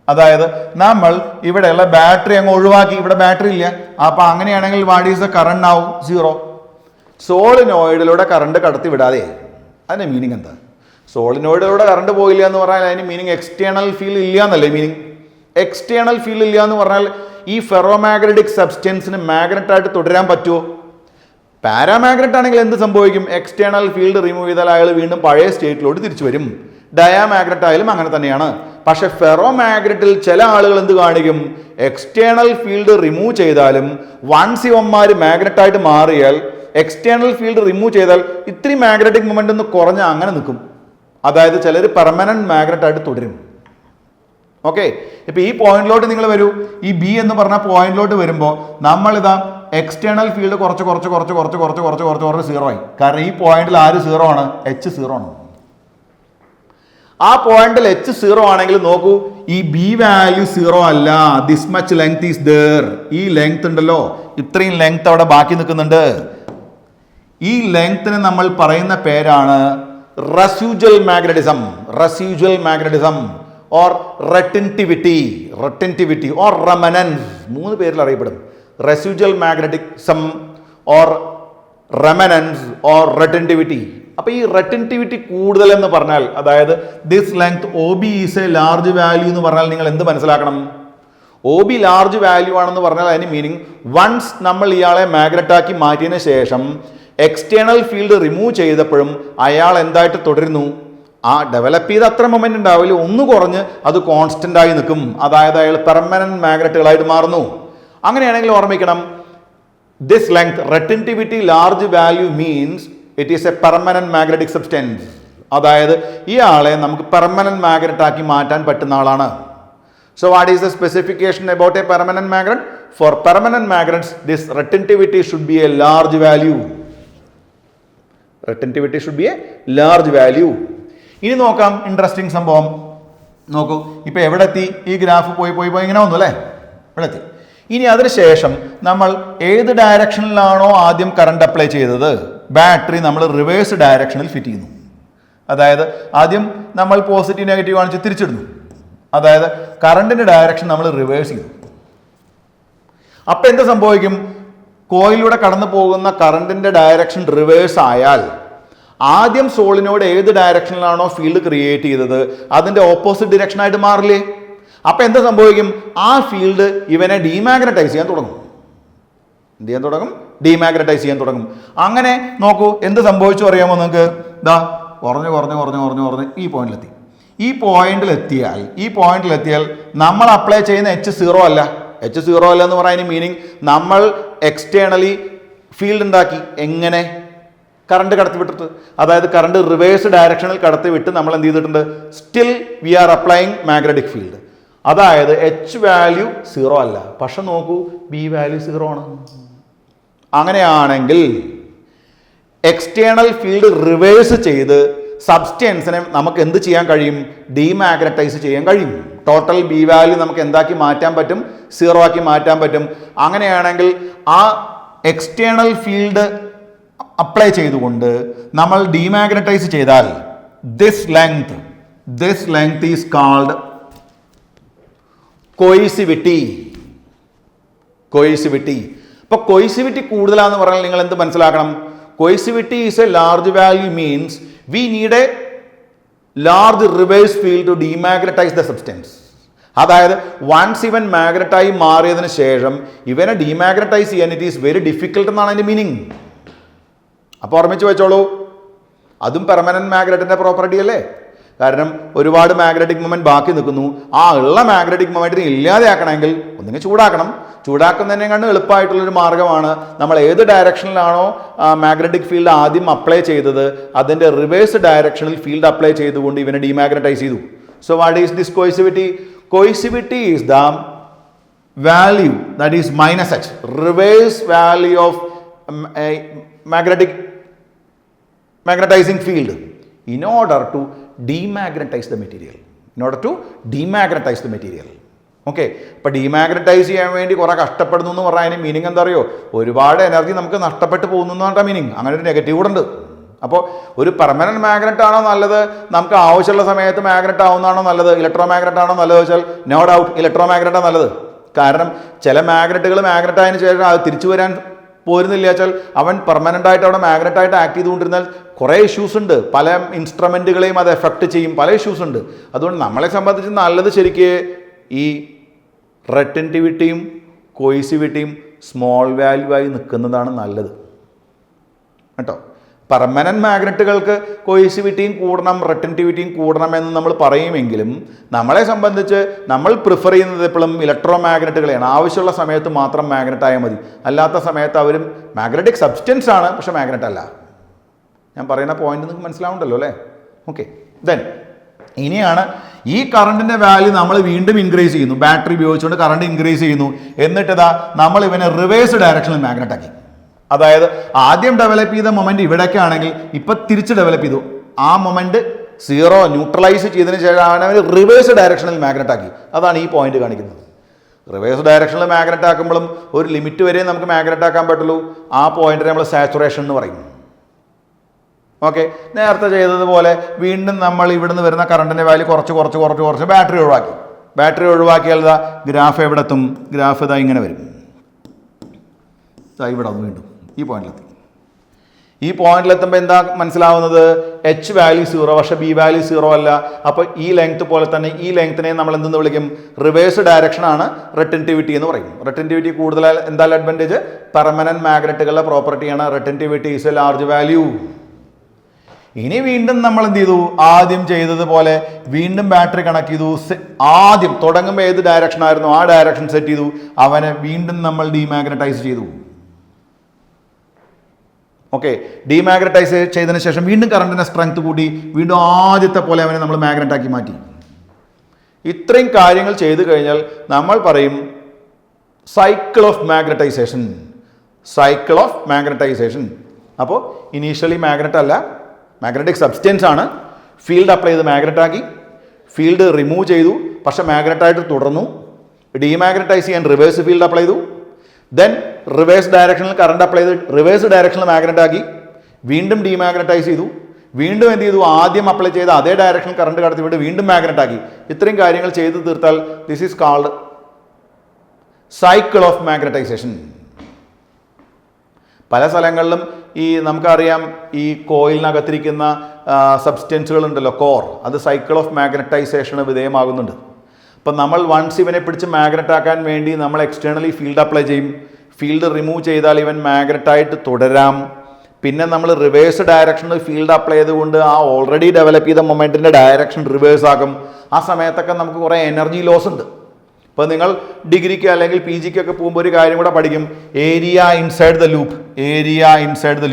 അതായത് നമ്മൾ ഇവിടെയുള്ള ബാറ്ററി അങ്ങ് ഒഴിവാക്കി, ഇവിടെ ബാറ്ററി ഇല്ല. അപ്പോൾ അങ്ങനെയാണെങ്കിൽ what is the current now? 0. സോളിനോയിഡിലൂടെ കറണ്ട് കടത്തി വിടാതെ. അതിൻ്റെ മീനിങ് എന്താ? സോളിനോയിഡിലൂടെ കറണ്ട് പോയില്ല എന്ന് പറഞ്ഞാൽ അതിന് മീനിങ് എക്സ്റ്റേണൽ ഫീൽഡ് ഇല്ല എന്നല്ലേ മീനിങ്? എക്സ്റ്റേണൽ ഫീൽഡ് ഇല്ല എന്ന് പറഞ്ഞാൽ ഈ ഫെറോമാഗ്നറ്റിക് സബ്സ്റ്റൻസിന് മാഗ്നറ്റായിട്ട് തുടരാൻ പറ്റുമോ? പാരാമാഗ്നറ്റ് ആണെങ്കിൽ എന്ത് സംഭവിക്കും? എക്സ്റ്റേണൽ ഫീൽഡ് റിമൂവ് ചെയ്താൽ അയാൾ വീണ്ടും പഴയ സ്റ്റേറ്റിലോട്ട് തിരിച്ചു വരും. ഡയാമാഗ്നറ്റ് ആയാലും അങ്ങനെ തന്നെയാണ്. പക്ഷെ ഫെറോമാഗ്നറ്റിൽ ചില ആളുകൾ എന്ത് കാണിക്കും? എക്സ്റ്റേണൽ ഫീൽഡ് റിമൂവ് ചെയ്താലും വൺസ് ഇവന്മാർ മാഗ്നറ്റായിട്ട് മാറിയാൽ, എക്സ്റ്റേണൽ ഫീൽഡ് റിമൂവ് ചെയ്താൽ ഇത്തിരി മാഗ്നറ്റിക് മൊമെന്റ് ഒന്ന് കുറഞ്ഞ അങ്ങനെ നിൽക്കും. അതായത് ചിലർ പെർമനന്റ് മാഗ്നറ്റായിട്ട് തുടരും. ഓക്കെ, ഇപ്പൊ ഈ പോയിന്റിലോട്ട് നിങ്ങൾ വരൂ. ഈ ബി എന്ന് പറഞ്ഞ പോയിന്റിലോട്ട് വരുമ്പോൾ നമ്മളിതാ എക്സ്റ്റേണൽ ഫീൽഡ് കുറച്ച് 0 ആയി. കാരണം ഈ പോയിന്റിൽ ആര് 0 ആണ്? H 0 ആണ്. ആ പോയിന്റിൽ H 0 ആണെങ്കിൽ നോക്കൂ, ഈ ബി വാല്യൂ 0 അല്ല. This much length is there. ഈ ലെങ്ത് ഉണ്ടല്ലോ, ഇത്രയും ലെങ്ത് അവിടെ ബാക്കി നിൽക്കുന്നുണ്ട്. ഈ ലെങ്ത്തിന് നമ്മൾ പറയുന്ന പേരാണ് residual magnetism or retentivity or remanence. 3 പേരിൽ അറിയപ്പെടും. Residual magnetism or remanence or retentivity. അപ്പോൾ ഈ റെറ്റന്റിവിറ്റി കൂടുതൽ എന്ന് പറഞ്ഞാൽ, അതായത് this length OB is a large value എന്ന് പറഞ്ഞാൽ നിങ്ങൾ എന്ത് മനസ്സിലാക്കണം? OB ലാർജ് വാല്യൂ ആണെന്ന് പറഞ്ഞാൽ അതിന് മീനിങ് വൺസ് നമ്മൾ ഇയാളെ മാഗ്നറ്റാക്കി മാറ്റിയതിന് ശേഷം എക്സ്റ്റേണൽ ഫീൽഡ് റിമൂവ് ചെയ്തപ്പോഴും അയാൾ എന്തായിട്ട് തുടരുന്നു? ആ ഡെവലപ്പ് ചെയ്ത് അത്ര മൊമെന്റ് ഉണ്ടാവില്ല, ഒന്ന് കുറഞ്ഞ് അത് കോൺസ്റ്റന്റ് ആയി നിൽക്കും. അതായത് അയാൾ പെർമനന്റ് മാഗ്നറ്റുകളായിട്ട് മാറുന്നു. അങ്ങനെയാണെങ്കിൽ ഓർമ്മിക്കണം, this length retentivity large value means it is a permanent magnetic substance. അതായത് ഇയാളെ നമുക്ക് പെർമനന്റ് മാഗ്നറ്റ് ആക്കി മാറ്റാൻ പറ്റുന്ന ആളാണ്. So what is the specification about a permanent magnet? For permanent magnets this retentivity should be a large value. Retentivity should be a large value. ഇനി നോക്കാം ഇൻട്രസ്റ്റിംഗ് സംഭവം. നോക്കൂ, ഇപ്പൊ എവിടെ എത്തി? ഈ ഗ്രാഫ് പോയി ഇങ്ങനെ വന്നു അല്ലേ, ഇവിടെ എത്തി. ഇനി അതിനുശേഷം നമ്മൾ ഏത് ഡയറക്ഷനിലാണോ ആദ്യം കറണ്ട് അപ്ലൈ ചെയ്തത്, ബാറ്ററി നമ്മൾ റിവേഴ്സ് ഡയറക്ഷനിൽ ഫിറ്റ് ചെയ്യുന്നു. അതായത് ആദ്യം നമ്മൾ പോസിറ്റീവ് നെഗറ്റീവ് കാണിച്ച് തിരിച്ചിടുന്നു. അതായത് കറണ്ടിന്റെ ഡയറക്ഷൻ നമ്മൾ റിവേഴ്സ് ചെയ്തു. അപ്പൊ എന്ത് സംഭവിക്കും? കോയിലൂടെ കടന്നു പോകുന്ന കറണ്ടിന്റെ ഡയറക്ഷൻ റിവേഴ്സ് ആയാൽ ആദ്യം സോളിനോട് ഏത് ഡയറക്ഷനിലാണോ ഫീൽഡ് ക്രിയേറ്റ് ചെയ്തത് അതിന്റെ ഓപ്പോസിറ്റ് ഡിറക്ഷൻ ആയിട്ട് മാറില്ലേ? അപ്പൊ എന്താ സംഭവിക്കും? ആ ഫീൽഡ് ഇവനെ ഡീമാഗ്നറ്റൈസ് ചെയ്യാൻ തുടങ്ങും. ഡീമാഗ്നറ്റൈസ് ചെയ്യാൻ തുടങ്ങും. അങ്ങനെ നോക്കൂ, എന്ത് സംഭവിച്ചു അറിയാമോ നിങ്ങൾക്ക്? ഇതാ കുറഞ്ഞ് ഈ പോയിന്റിലെത്തി. ഈ പോയിന്റിലെത്തിയാൽ നമ്മൾ അപ്ലൈ ചെയ്യുന്ന H 0 അല്ല. H 0 അല്ല എന്ന് പറയുന്ന മീനിങ് നമ്മൾ എക്സ്റ്റേണലി ഫീൽഡ് ഉണ്ടാക്കി. എങ്ങനെ? കറണ്ട് കടത്തിവിട്ടിട്ട്. അതായത് കറണ്ട് റിവേഴ്സ് ഡയറക്ഷനിൽ കടത്തിവിട്ട് നമ്മൾ എന്ത് ചെയ്തിട്ടുണ്ട്? Still we R applying magnetic field. അതായത് H വാല്യൂ 0 അല്ല, പക്ഷെ നോക്കൂ B വാല്യൂ 0 ആണ്. അങ്ങനെയാണെങ്കിൽ എക്സ്റ്റേണൽ ഫീൽഡ് റിവേഴ്സ് ചെയ്ത് സബ്സ്റ്റൻസിനെ നമുക്ക് എന്ത് ചെയ്യാൻ കഴിയും? ഡീമാഗ്നറ്റൈസ് ചെയ്യാൻ കഴിയും. ടോട്ടൽ B വാല്യൂ നമുക്ക് എന്താക്കി മാറ്റാൻ പറ്റും? 0 ആക്കി മാറ്റാൻ പറ്റും. അങ്ങനെയാണെങ്കിൽ ആ എക്സ്റ്റേണൽ ഫീൽഡ് അപ്ലൈ ചെയ്തുകൊണ്ട് നമ്മൾ ഡീമാഗ്നറ്റൈസ് ചെയ്താൽ this length is called coercivity. അപ്പോൾ കോയിസിവിറ്റി കൂടുതലാണെന്ന് പറഞ്ഞാൽ നിങ്ങൾ എന്ത് മനസ്സിലാക്കണം? Coercivity is a large value means we need a large reverse field to demagnetize the substance. അതായത് വൺസ് ഇവൻ മാഗ്നറ്റായി മാറിയതിന് ശേഷം ഇവനെ ഡീമാഗ്നറ്റൈസ് ചെയ്യാൻ ഇറ്റ് ഈസ് വെരി ഡിഫിക്കൽട്ട് എന്നാണ് അതിൻ്റെ മീനിങ്. അപ്പോൾ ഓർമ്മിച്ച് വെച്ചോളൂ, അതും പെർമനന്റ് മാഗ്നറ്റിന്റെ പ്രോപ്പർട്ടി അല്ലേ. കാരണം ഒരുപാട് മാഗ്നറ്റിക് മൊമെന്റ് ബാക്കി നിൽക്കുന്നു. ആ ഉള്ള മാഗ്നറ്റിക് മൊമെന്റിനെ ഇല്ലാതെയാക്കണമെങ്കിൽ ഒന്നുകിൽ ചൂടാക്കണം. ചൂടാക്കുന്നതിനെക്കാളും എളുപ്പമായിട്ടുള്ളൊരു മാർഗ്ഗമാണ് നമ്മൾ ഏത് ഡയറക്ഷനിലാണോ മാഗ്നറ്റിക് ഫീൽഡ് ആദ്യം അപ്ലൈ ചെയ്തത് അതിൻ്റെ റിവേഴ്സ് ഡയറക്ഷനിൽ ഫീൽഡ് അപ്ലൈ ചെയ്തുകൊണ്ട് ഇവനെ ഡീമാഗ്നറ്റൈസ് ചെയ്തു. So what is this coercivity? Coercivity is the value that is minus h, reverse value of magnetizing field in order to demagnetize the material. Okay, അപ്പോൾ ഡീമാഗ്നറ്റൈസ് ചെയ്യാൻ വേണ്ടി കുറേ കഷ്ടപ്പെടുന്നു എന്ന് പറഞ്ഞാൽ അതിന് മീനിങ് എന്താ അറിയോ? ഒരുപാട് എനർജി നമുക്ക് നഷ്ടപ്പെട്ടു പോകുന്നു എന്ന് പറഞ്ഞ മീനിങ്. അങ്ങനെ ഒരു നെഗറ്റീവ് കൂടെ ഉണ്ട്. അപ്പോൾ ഒരു പെർമനന്റ് മാഗ്നറ്റ് ആണോ നല്ലത്, നമുക്ക് ആവശ്യമുള്ള സമയത്ത് മാഗ്നറ്റ് ആവുന്നതാണോ നല്ലത്, ഇലക്ട്രോ മാഗ്നറ്റ് ആണോ നല്ലത് വെച്ചാൽ നോ ഡൗട്ട് ഇലക്ട്രോ മാഗ്നറ്റാണ് നല്ലത്. കാരണം ചില മാഗ്നറ്റുകൾ മാഗ്നറ്റ് ആയതിനു ശേഷം അത് തിരിച്ചു വരാൻ പോരുന്നില്ല വെച്ചാൽ അവൻ പെർമനൻ്റ് ആയിട്ട് അവിടെ മാഗ്നറ്റായിട്ട് ആക്ട് ചെയ്തുകൊണ്ടിരുന്നാൽ കുറേ ഇഷ്യൂസ് ഉണ്ട്. പല ഇൻസ്ട്രുമെൻറ്റുകളെയും അത് എഫക്റ്റ് ചെയ്യും, പല ഇഷ്യൂസ് ഉണ്ട്. അതുകൊണ്ട് നമ്മളെ സംബന്ധിച്ച് നല്ലത് ശരിക്ക് ഈ റെറ്റൻറ്റിവിറ്റിയും കോയിസിവിറ്റിയും സ്മോൾ വാല്യൂ ആയി നിൽക്കുന്നതാണ് നല്ലത് കേട്ടോ. പെർമനന്റ് മാഗ്നറ്റുകൾക്ക് കോയിസിവിറ്റിയും കൂടണം, റെറ്റൻറ്റിവിറ്റിയും കൂടണം എന്ന് നമ്മൾ പറയുമെങ്കിലും നമ്മളെ സംബന്ധിച്ച് നമ്മൾ പ്രിഫർ ചെയ്യുന്നത് എപ്പോഴും ഇലക്ട്രോ മാഗ്നറ്റുകളെയാണ്. ആവശ്യമുള്ള സമയത്ത് മാത്രം മാഗ്നറ്റ് ആയാൽ മതി, അല്ലാത്ത സമയത്ത് അവരും മാഗ്നറ്റിക് സബ്സ്റ്റൻസ് ആണ്, പക്ഷെ മാഗ്നറ്റ് അല്ല. ഞാൻ പറയുന്ന പോയിന്റ് നിങ്ങൾക്ക് മനസ്സിലാവുണ്ടല്ലോ അല്ലേ? ഓക്കെ, ദെൻ ഇനിയാണ് ഈ കറണ്ടിൻ്റെ വാല്യൂ നമ്മൾ വീണ്ടും ഇൻക്രീസ് ചെയ്യുന്നു. ബാറ്ററി ഉപയോഗിച്ചുകൊണ്ട് കറണ്ട് ഇൻക്രീസ് ചെയ്യുന്നു. എന്നിട്ട് ഇതാ നമ്മൾ ഇവനെ റിവേഴ്സ് ഡയറക്ഷനിൽ മാഗ്നറ്റ് ആക്കി. അതായത് ആദ്യം ഡെവലപ്പ് ചെയ്ത മൊമെന്റ് ഇവിടേക്ക് ആണെങ്കിൽ ഇപ്പം തിരിച്ച് ഡെവലപ്പ് ചെയ്തു. ആ മൊമെന്റ് സീറോ ന്യൂട്രലൈസ് ചെയ്തതിന് ശേഷം അവൻ റിവേഴ്സ് ഡയറക്ഷനിൽ മാഗ്നറ്റ് ആക്കി. അതാണ് ഈ പോയിന്റ് കാണിക്കുന്നത്. റിവേഴ്സ് ഡയറക്ഷനിൽ മാഗ്നറ്റ് ആക്കുമ്പോഴും ഒരു ലിമിറ്റ് വരെ നമുക്ക് മാഗ്നറ്റ് ആക്കാൻ പറ്റുള്ളൂ. ആ പോയിന്റിനെ നമ്മൾ സാച്ചുറേഷൻ എന്ന് പറയും. ഓക്കെ, നേരത്തെ ചെയ്തതുപോലെ വീണ്ടും നമ്മൾ ഇവിടുന്ന് വരുന്ന കറണ്ടിൻ്റെ വാല്യൂ കുറച്ച് ബാറ്ററി ഒഴിവാക്കി. ബാറ്ററി ഒഴിവാക്കിയാൽ ഇതാ ഗ്രാഫ് എവിടെ എത്തും? ഗ്രാഫ് ഇതാ ഇങ്ങനെ വരും. ഇവിടെ ഒന്ന് വീണ്ടും ഈ പോയിന്റിലെത്തി. ഈ പോയിന്റിലെത്തുമ്പോൾ എന്താ മനസ്സിലാവുന്നത്? എച്ച് വാല്യൂ 0, പക്ഷേ ബി വാല്യൂ 0 അല്ല. അപ്പോൾ ഈ ലെങ്ത് പോലെ തന്നെ ഈ ലെങ്ത്തിനെ നമ്മൾ എന്തെന്ന് വിളിക്കും? റിവേഴ്സ് ഡയറക്ഷനാണ് റെറ്റൻറ്റിവിറ്റി എന്ന് പറയും. റെറ്റൻറ്റിവിറ്റി കൂടുതൽ എന്താ അഡ്വാൻറ്റേജ്? പെർമനന്റ് മാഗ്നറ്റുകളുടെ പ്രോപ്പർട്ടിയാണ് റെറ്റൻറ്റിവിറ്റി ഈസ് എ ലാർജ് വാല്യൂ. ഇനി വീണ്ടും നമ്മൾ എന്ത് ചെയ്തു? ആദ്യം ചെയ്തതുപോലെ വീണ്ടും ബാറ്ററി കണക്ട് ചെയ്തു. ആദ്യം തുടങ്ങുമ്പോൾ ഏത് ഡയറക്ഷൻ ആയിരുന്നു ആ ഡയറക്ഷൻ സെറ്റ് ചെയ്തു. അവനെ വീണ്ടും നമ്മൾ ഡീമാഗ്നറ്റൈസ് ചെയ്തു. ഓക്കെ, ഡീമാഗ്നറ്റൈസ് ചെയ്തതിന് ശേഷം വീണ്ടും കറണ്ടിൻ്റെ സ്ട്രെങ്ത് കൂട്ടി വീണ്ടും ആദ്യത്തെ പോലെ അവനെ നമ്മൾ മാഗ്നറ്റാക്കി മാറ്റി. ഇത്രയും കാര്യങ്ങൾ ചെയ്തു കഴിഞ്ഞാൽ നമ്മൾ പറയും സൈക്കിൾ ഓഫ് മാഗ്നറ്റൈസേഷൻ. അപ്പോൾ ഇനീഷ്യലി മാഗ്നറ്റ് അല്ല, മാഗ്നറ്റിക് സബ്സ്റ്റൻസ് ആണ്. ഫീൽഡ് അപ്ലൈ ചെയ്ത് മാഗ്നറ്റ് ആക്കി, ഫീൽഡ് റിമൂവ് ചെയ്തു, പക്ഷെ മാഗ്നറ്റായിട്ട് തുടർന്നു. ഡീമാഗ്നറ്റൈസ് ചെയ്യാൻ റിവേഴ്സ് ഫീൽഡ് അപ്ലൈ ചെയ്തു. ദെൻ റിവേഴ്സ് ഡയറക്ഷനിൽ കറണ്ട് അപ്ലൈ ചെയ്ത് റിവേഴ്സ് ഡയറക്ഷനിൽ മാഗ്നറ്റ് ആക്കി, വീണ്ടും ഡീമാഗ്നറ്റൈസ് ചെയ്തു. വീണ്ടും എന്ത് ചെയ്തു? ആദ്യം അപ്ലൈ ചെയ്ത അതേ ഡയറക്ഷനിൽ കറണ്ട് കടത്തി വിട്ട് വീണ്ടും മാഗ്നറ്റ് ആക്കി. ഇത്രയും കാര്യങ്ങൾ ചെയ്ത് തീർത്താൽ this is called cycle of magnetisation. പല സ്ഥലങ്ങളിലും ഈ നമുക്കറിയാം ഈ കോയിലിനകത്തിരിക്കുന്ന സബ്സ്റ്റൻസുകൾ ഉണ്ടല്ലോ, കോർ, അത് സൈക്കിൾ ഓഫ് മാഗ്നറ്റൈസേഷന് വിധേയമാകുന്നുണ്ട്. അപ്പം നമ്മൾ വൺസ് ഇവനെ പിടിച്ച് മാഗ്നറ്റ് ആക്കാൻ വേണ്ടി നമ്മൾ എക്സ്റ്റേണലി ഫീൽഡ് അപ്ലൈ ചെയ്യും. ഫീൽഡ് റിമൂവ് ചെയ്താൽ ഇവൻ മാഗ്നറ്റായിട്ട് തുടരാം. പിന്നെ നമ്മൾ റിവേഴ്സ് ഡയറക്ഷനിൽ ഫീൽഡ് അപ്ലൈ ചെയ്തുകൊണ്ട് ആ ഓൾറെഡി ഡെവലപ്പ് ചെയ്ത മൊമെൻറ്റിൻ്റെ ഡയറക്ഷൻ റിവേഴ്സ് ആക്കും. ആ സമയത്തൊക്കെ നമുക്ക് കുറേ എനർജി ലോസ് ഉണ്ട്. ഇപ്പോൾ നിങ്ങൾ ഡിഗ്രിക്ക് അല്ലെങ്കിൽ പി ജിക്കൊക്കെ പോകുമ്പോൾ ഒരു കാര്യം കൂടെ പഠിക്കും, area inside the loop. Area inside the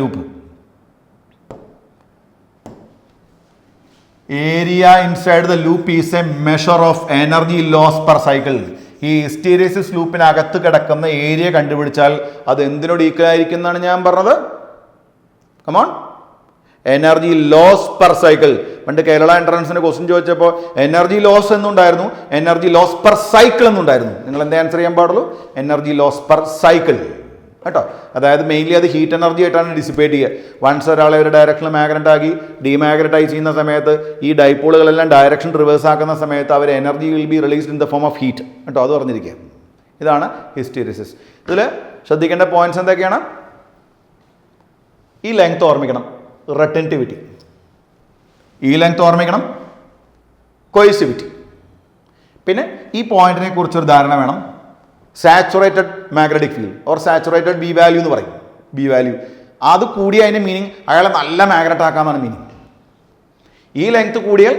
loop is a measure of energy loss per cycle. ഈ ഹിസ്റ്റീരിയസിസ് ലൂപ്പിനകത്ത് കിടക്കുന്ന ഏരിയ കണ്ടുപിടിച്ചാൽ അത് എന്തിനോട് ഈക്വൽ ആയിരിക്കും എന്നാണ് ഞാൻ പറഞ്ഞത്? Come on, energy loss per cycle. പണ്ട് കേരള എൻട്രൻസിന് ക്വസ്റ്റ്യൻ ചോദിച്ചപ്പോൾ എനർജി ലോസ് എന്നുണ്ടായിരുന്നു, എനർജി ലോസ് പെർ സൈക്കിൾ എന്നുണ്ടായിരുന്നു. നിങ്ങൾ എന്താ ആൻസർ ചെയ്യാൻ പാടുള്ളൂ? എനർജി ലോസ് പെർ സൈക്കിൾ കേട്ടോ. അതായത് മെയിൻലി അത് ഹീറ്റ് എനർജി ആയിട്ടാണ് ഡിസിപ്പേറ്റ് ചെയ്യുക. വൺസ് ഒരാളെ ഒരു ഡയറക്ഷനിൽ മാഗ്നറ്റ് ആക്കി ഡീമാഗ്നറ്റൈസ് ചെയ്യുന്ന സമയത്ത് ഈ ഡൈപോളുകളെല്ലാം ഡയറക്ഷൻ റിവേഴ്സ് ആക്കുന്ന സമയത്ത് അവർ energy will be released in the form of heat കേട്ടോ. അത് പറഞ്ഞിരിക്കുക. ഇതാണ് ഹിസ്റ്റീരിസിസ്. ഇതിൽ ശ്രദ്ധിക്കേണ്ട പോയിന്റ്സ് എന്തൊക്കെയാണ്? ഈ ലെങ്ത് ഓർമ്മിക്കണം, റെറ്റൻറ്റിവിറ്റി. ഈ ലെങ്ത് ഓർമ്മിക്കണം, കോയിസിവിറ്റി. പിന്നെ ഈ പോയിന്റിനെ കുറിച്ചൊരു ധാരണ വേണം. Saturated magnetic field or saturated B value എന്ന് പറയും. ബി വാല്യൂ അത് കൂടിയ അതിൻ്റെ മീനിങ് അയാളെ നല്ല മാഗ്നറ്റ് ആക്കാമെന്നാണ് മീനിങ്. ഈ ലെങ്ത് കൂടിയാൽ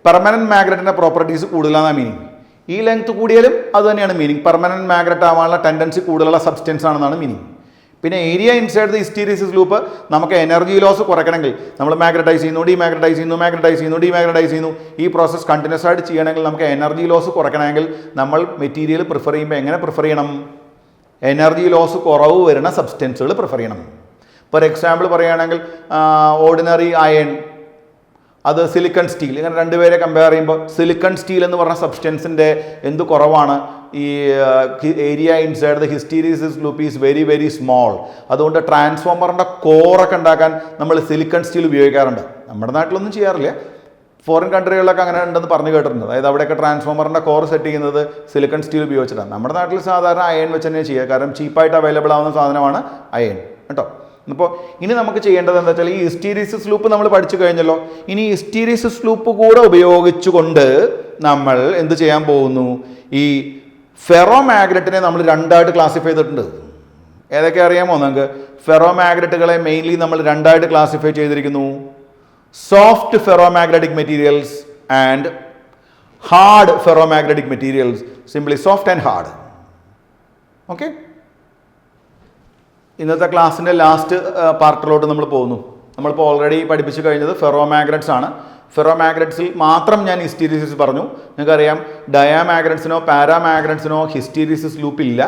പെർമനന്റ് മാഗ്നറ്റിൻ്റെ പ്രോപ്പർട്ടീസ് കൂടുതലാണ് മീനിങ്. ഈ ലെങ്ത് കൂടിയാലും അത് തന്നെയാണ് മീനിങ്. പെർമനന്റ് മാഗ്നറ്റ് ആവാനുള്ള ടെൻഡൻസി കൂടുതലുള്ള സബ്സ്റ്റൻസ് ആണെന്നാണ് മീനിങ്. പിന്നെ ഏരിയ ഇൻസൈഡ് ദി ഹിസ്റ്റീറിസിസ് ലൂപ്പ് നമുക്ക് എനർജി ലോസ് കുറയ്ക്കണമെങ്കിൽ നമ്മൾ മാഗ്നറ്റൈസ് ചെയ്യുന്നു, ഡിമാഗ്നറ്റൈസ് ചെയ്യുന്നു, മാഗ്നറ്റൈസ് ചെയ്യുന്നു, ഡിമാഗ്നറ്റൈസ് ചെയ്യുന്നു. ഈ പ്രോസസ്സ് കണ്ടിന്യൂസ് ആയിട്ട് ചെയ്യണമെങ്കിൽ നമുക്ക് എനർജി ലോസ് കുറയ്ക്കണമെങ്കിൽ നമ്മൾ മെറ്റീരിയൽ പ്രിഫർ ചെയ്യുമ്പോൾ എങ്ങനെ പ്രിഫർ ചെയ്യണം? എനർജി ലോസ് കുറവ് വരുന്ന സബ്സ്റ്റൻസുകൾ പ്രിഫർ ചെയ്യണം. ഫോർ എക്സാമ്പിൾ പറയുകയാണെങ്കിൽ ഓർഡിനറി അയൺ, അത് സിലിക്കൺ സ്റ്റീൽ, ഇങ്ങനെ രണ്ടുപേരെ കമ്പയർ ചെയ്യുമ്പോൾ സിലിക്കൺ സ്റ്റീൽ എന്ന് പറഞ്ഞ സബ്സ്റ്റൻസിൻ്റെ എന്ത് കുറവാണ്? ഈ area inside the hysteresis loop is very very small. അതുകൊണ്ട് ട്രാൻസ്ഫോമറിൻ്റെ കോറൊക്കെ ഉണ്ടാക്കാൻ നമ്മൾ സിലിക്കൺ സ്റ്റീൽ ഉപയോഗിക്കാറുണ്ട്. നമ്മുടെ നാട്ടിലൊന്നും ചെയ്യാറില്ല, ഫോറിൻ കൺട്രികളിലൊക്കെ അങ്ങനെ ഉണ്ടെന്ന് പറഞ്ഞു കേട്ടിട്ടുണ്ട്. അതായത് അവിടെയൊക്കെ ട്രാൻസ്ഫോമറിൻ്റെ കോർ സെറ്റ് ചെയ്യുന്നത് സിലിക്കൺ സ്റ്റീൽ ഉപയോഗിച്ചിട്ടാണ്. നമ്മുടെ നാട്ടിൽ സാധാരണ അയൺ വെച്ച് തന്നെ ചെയ്യുക, കാരണം ചീപ്പായിട്ട് അവൈലബിൾ ആവുന്ന സാധനമാണ് അയൺ കേട്ടോ. അപ്പോൾ ഇനി നമുക്ക് ചെയ്യേണ്ടത് എന്താ വെച്ചാൽ ഈ ഹിസ്റ്റീറിസിസ് ലൂപ്പ് നമ്മൾ പഠിച്ചു കഴിഞ്ഞല്ലോ. ഇനി ഹിസ്റ്റീറിസിസ് ലൂപ്പ് കൂടെ ഉപയോഗിച്ചുകൊണ്ട് നമ്മൾ എന്ത് ചെയ്യാൻ പോകുന്നു? ഈ ഫെറോ മാഗ്നറ്റിനെ നമ്മൾ രണ്ടായിട്ട് ക്ലാസിഫൈ ചെയ്തിട്ടുണ്ട്. ഏതൊക്കെ അറിയാമോ നിങ്ങൾക്ക്? ഫെറോ മാഗ്നറ്റുകളെ മെയിൻലി നമ്മൾ രണ്ടായിട്ട് ക്ലാസിഫൈ ചെയ്തിരിക്കുന്നു. Soft ferro magnetic materials and hard ferro magnetic materials. Simply soft and hard. Okay, ഇന്നത്തെ ക്ലാസ്സിൻ്റെ ലാസ്റ്റ് പാർട്ടിലോട്ട് നമ്മൾ പോകുന്നു. നമ്മളിപ്പോൾ ഓൾറെഡി പഠിപ്പിച്ചു കഴിഞ്ഞത് ഫെറോ മാഗ്നറ്റ്സ് ആണ്. ഫെറോ മാഗ്നറ്റ്സിൽ മാത്രം ഞാൻ ഹിസ്റ്റീറിസിസ് പറഞ്ഞു. നിങ്ങൾക്കറിയാം ഡയാമാഗ്നറ്റ്സിനോ പാരാമാഗ്നറ്റ്സിനോ ഹിസ്റ്റീറിസിസ് ലൂപ്പില്ല.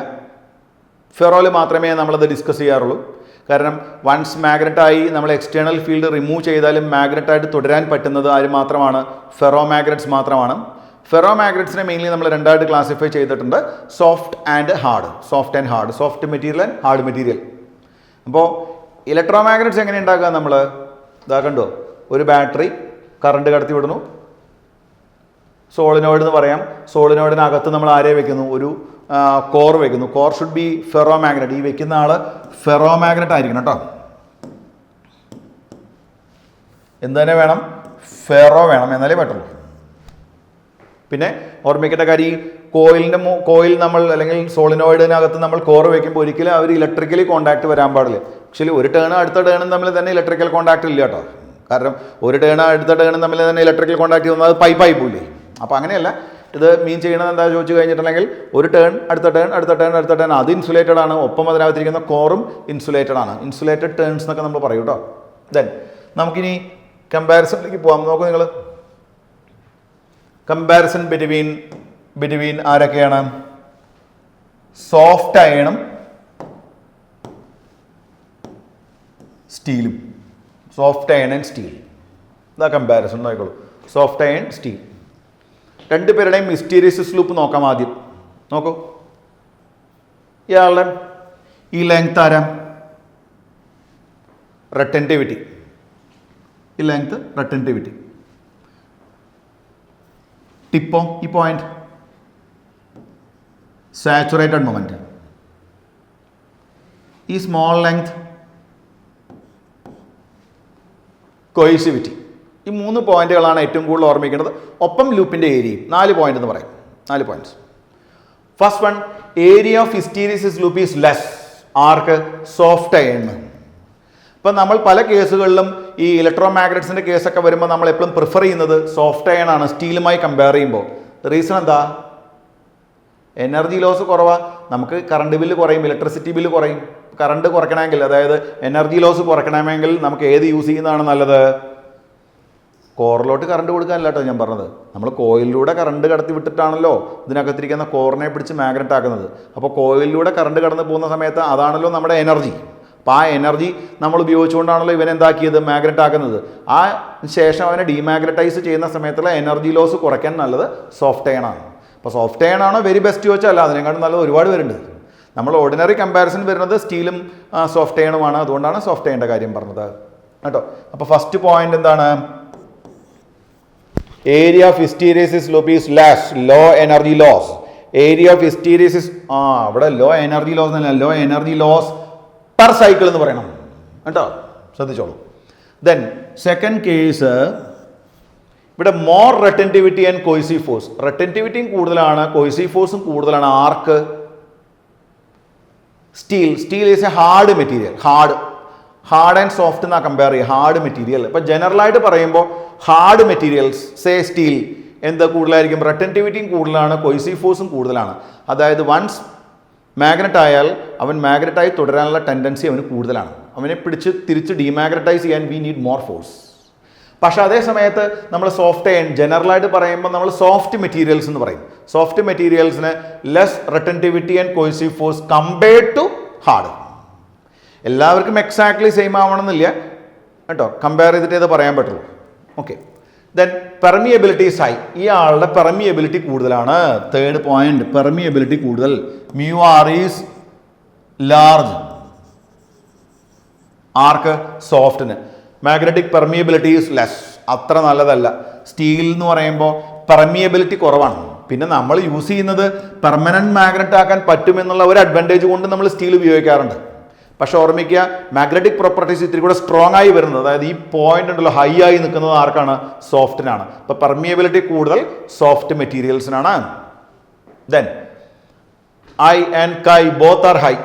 ഫെറോയിൽ മാത്രമേ നമ്മളത് ഡിസ്കസ് ചെയ്യാറുള്ളൂ. കാരണം വൺസ് മാഗ്നറ്റായി നമ്മൾ എക്സ്റ്റേണൽ ഫീൽഡ് റിമൂവ് ചെയ്താലും മാഗ്നറ്റായിട്ട് തുടരാൻ പറ്റുന്നത് ആര് മാത്രമാണ്? ഫെറോ മാഗ്നറ്റ്സ് മാത്രമാണ്. ഫെറോ മാഗ്നറ്റ്സിനെ മെയിൻലി നമ്മൾ രണ്ടായിട്ട് ക്ലാസിഫൈ ചെയ്തിട്ടുണ്ട്. Soft and hard. Soft and hard, soft material and hard material. അപ്പോൾ ഇലക്ട്രോ മാഗ്നറ്റ്സ് എങ്ങനെ ഉണ്ടാക്കുക? നമ്മൾ ഇതാ കണ്ടോ, ഒരു ബാറ്ററി കറണ്ട് കടത്തി വിടുന്നു. സോളിനോയിഡ് എന്ന് പറയാം. സോളിനോയിഡിനകത്ത് നമ്മൾ ആരെ വെക്കുന്നു? ഒരു കോർ വെക്കുന്നു. Core should be ferro magnet. ഈ വെക്കുന്ന ആൾ ഫെറോ മാഗ്നറ്റ് ആയിരിക്കണം കേട്ടോ. എന്ത് തന്നെ വേണം? ഫെറോ വേണം, എന്നാലേ പറ്റുള്ളൂ. പിന്നെ ഓർമ്മിക്കേണ്ട കാര്യം, കോയിൽ നമ്മൾ അല്ലെങ്കിൽ സോളിനോയിഡിനകത്ത് നമ്മൾ കോർ വയ്ക്കുമ്പോൾ ഒരിക്കലും അവർ ഇലക്ട്രിക്കലി കോൺടാക്ട് വരാൻ പാടില്ല. ആക്ച്വലി ഒരു ടേൺ അടുത്ത ടേണും തമ്മിൽ തന്നെ ഇലക്ട്രിക്കൽ കോൺടാക്ട് ഇല്ല കേട്ടോ. കാരണം ഒരു ടേൺ അടുത്ത ടേണും തമ്മിൽ തന്നെ ഇലക്ട്രിക്കൽ കോൺടാക്ട് ചെയ്യുന്നത് അത് പൈപ്പായി പോയില്ലേ. അപ്പോൾ അങ്ങനെയല്ല. ഇത് മീൻ ചെയ്യണത് എന്താ ചോദിച്ചു കഴിഞ്ഞിട്ടുണ്ടെങ്കിൽ ഒരു ടേൺ അടുത്ത ടേൺ അടുത്ത ടേൺ അടുത്ത ടേൺ അത് ഇൻസുലേറ്റഡ് ആണ്. ഒപ്പം അതിനകത്തിരിക്കുന്ന കോറും ഇൻസുലേറ്റഡ് ആണ്. ഇൻസുലേറ്റഡ് ടേൺസ് എന്നൊക്കെ നമ്മൾ പറയും കേട്ടോ. ദെൻ നമുക്കിനി കമ്പാരിസണിലേക്ക് പോകാം. നോക്കൂ നിങ്ങൾ, കമ്പാരിസൺ ബിറ്റ്വീൻ ആരൊക്കെയാണ്? സോഫ്റ്റ് അയണും സ്റ്റീലും. Soft iron and steel. ഇതാ കമ്പാരിസൺ നോക്കിക്കോളൂ. Soft iron, steel. രണ്ടുപേരുടെയും ഹിസ്റ്റീറിസിസ് ലൂപ്പ് നോക്കാം ആദ്യം. നോക്കൂ, ഇയാളുടെ ഈ ലെങ്ത് ആരാ? റെറ്റൻറ്റിവിറ്റി. ഈ ലെങ്ത് റെറ്റൻറ്റിവിറ്റി. ടിപ്പോ ഈ പോയിന്റ് സാച്ചുറേറ്റഡ് മൊമെന്റ്. ഈ സ്മോൾ ലെങ്ത് കോയിസിവിറ്റി. ഈ 3 പോയിന്റുകളാണ് ഏറ്റവും കൂടുതൽ ഓർമ്മിക്കേണ്ടത്. ഒപ്പം ലൂപ്പിൻ്റെ ഏരിയയും 4 പോയിന്റ് എന്ന് പറയും. 4 points. First one, area of hysteresis loop is less. ആർക്ക്? Soft iron. ഇപ്പം നമ്മൾ പല കേസുകളിലും ഈ ഇലക്ട്രോ മാഗ്നറ്റ്സിൻ്റെ കേസൊക്കെ വരുമ്പോൾ നമ്മൾ എപ്പോഴും പ്രിഫർ ചെയ്യുന്നത് സോഫ്റ്റ് അയൺ ആണ് സ്റ്റീലുമായി കമ്പയർ ചെയ്യുമ്പോൾ. റീസൺ എന്താ? എനർജി ലോസ് കുറവാണ്. നമുക്ക് കറണ്ട് ബില്ല് കുറയും, ഇലക്ട്രിസിറ്റി ബില്ല് കുറയും. കറണ്ട് കുറയ്ക്കണമെങ്കിൽ, അതായത് എനർജി ലോസ് കുറയ്ക്കണമെങ്കിൽ നമുക്ക് ഏത് യൂസ് ചെയ്യുന്നതാണ് നല്ലത്? കോറിലോട്ട് കറണ്ട് കൊടുക്കാനല്ല കേട്ടോ ഞാൻ പറഞ്ഞത്. നമ്മൾ കോയിലിലൂടെ കറണ്ട് കടത്തി വിട്ടിട്ടാണല്ലോ ഇതിനകത്തിരിക്കുന്ന കോറിനെ പിടിച്ച് മാഗ്നറ്റ് ആക്കുന്നത്. അപ്പോൾ കോയിലിലൂടെ കറണ്ട് കടന്ന് പോകുന്ന സമയത്ത് അതാണല്ലോ നമ്മുടെ എനർജി. അപ്പോൾ ആ എനർജി നമ്മൾ ഉപയോഗിച്ചുകൊണ്ടാണല്ലോ ഇവൻ എന്താക്കിയത്? മാഗ്നറ്റ് ആക്കുന്നത്. ആ ശേഷം അവനെ ഡീമാഗ്നറ്റൈസ് ചെയ്യുന്ന സമയത്തുള്ള എനർജി ലോസ് കുറയ്ക്കാൻ നല്ലത് സോഫ്റ്റ് അയൺ ആണ്. അപ്പോൾ സോഫ്റ്റ് അയൺ ആണോ വെരി ബെസ്റ്റ് ചോദിച്ചാൽ അല്ല, അതിനെക്കാളും നല്ലത് ഒരുപാട് പേരുണ്ട്. നമ്മൾ ഓർഡിനറി കമ്പാരിസൺ വരുന്നത് സ്റ്റീലും സോഫ്റ്റ് അയണുമാണ്. അതുകൊണ്ടാണ് സോഫ്റ്റ് അയണിൻ്റെ കാര്യം പറഞ്ഞത് കേട്ടോ. അപ്പോൾ ഫസ്റ്റ് പോയിന്റ് എന്താണ്? Area of hysteresis loop is less, low energy loss. Area of hysteresis, അവിടെ ലോ എനർജി ലോസ് എന്നല്ല, low energy loss per cycle എന്ന് പറയണം കേട്ടോ, ശ്രദ്ധിച്ചോളൂ. ദെൻ സെക്കൻഡ് കേസ്, ഇവിടെ more retentivity and coercive force. റെറ്റൻറ്റിവിറ്റിയും കൂടുതലാണ്, കൊയ്സീവ് ഫോഴ്സും കൂടുതലാണ്. ആർക്ക്? Steel. Steel is a hard material. Hard and soft എന്നാ കമ്പയർ ചെയ്യുക. Hard material. ഇപ്പം ജനറലായിട്ട് പറയുമ്പോൾ ഹാർഡ് മെറ്റീരിയൽസ് സേ സ്റ്റീൽ എന്താ കൂടുതലായിരിക്കും? റെറ്റൻറ്റിവിറ്റിയും കൂടുതലാണ്, കൊയ്സീവ് ഫോഴ്സും കൂടുതലാണ്. അതായത് വൺസ് മാഗ്നറ്റ് ആയാൽ അവൻ മാഗ്നറ്റായി തുടരാനുള്ള ടെൻഡൻസി അവന് കൂടുതലാണ്. അവനെ പിടിച്ച് തിരിച്ച് ഡീമാഗ്നറ്റൈസ് ചെയ്യാൻ വി നീഡ് മോർ ഫോഴ്സ്. പക്ഷേ അതേ സമയത്ത് നമ്മൾ സോഫ്റ്റ് അയൺ ജനറലായിട്ട് പറയുമ്പോൾ നമ്മൾ സോഫ്റ്റ് മെറ്റീരിയൽസ് എന്ന് പറയും. സോഫ്റ്റ് മെറ്റീരിയൽസിന് less retentivity and coercive force compared to hard. എല്ലാവർക്കും എക്സാക്ട്ലി സെയിം ആവണമെന്നില്ല കേട്ടോ, കമ്പയർ ചെയ്തിട്ട് ഇത് പറയാൻ പറ്റുള്ളൂ. Okay, then permeability is high. ഈ ആളുടെ പെർമിയബിലിറ്റി കൂടുതലാണ്. തേർഡ് പോയിന്റ്, പെർമിയബിലിറ്റി കൂടുതൽ. Mu r is large. ആർക്ക്? സോഫ്റ്റിന്. Magnetic permeability is less. അത്ര നല്ലതല്ല. സ്റ്റീൽ എന്ന് പറയുമ്പോൾ പെർമിയബിലിറ്റി കുറവാണ്. പിന്നെ നമ്മൾ യൂസ് ചെയ്യുന്നത് പെർമനന്റ് മാഗ്നറ്റ് ആക്കാൻ പറ്റുമെന്നുള്ള ഒരു അഡ്വാൻറ്റേജ് കൊണ്ട് നമ്മൾ സ്റ്റീൽ ഉപയോഗിക്കാറുണ്ട്. പക്ഷെ ഓർമ്മിക്കുക, മാഗ്നറ്റിക് പ്രോപ്പർട്ടീസ് ഇത്തിരി കൂടെ സ്ട്രോങ് ആയി വരുന്നത്, അതായത് ഈ പോയിന്റ് ഉണ്ടല്ലോ ഹൈ ആയി നിൽക്കുന്നത് ആർക്കാണ്? സോഫ്റ്റിനാണ്. അപ്പോൾ പെർമിയബിലിറ്റി കൂടുതൽ സോഫ്റ്റ് മെറ്റീരിയൽസിനാണ്. Then I and chi both are high.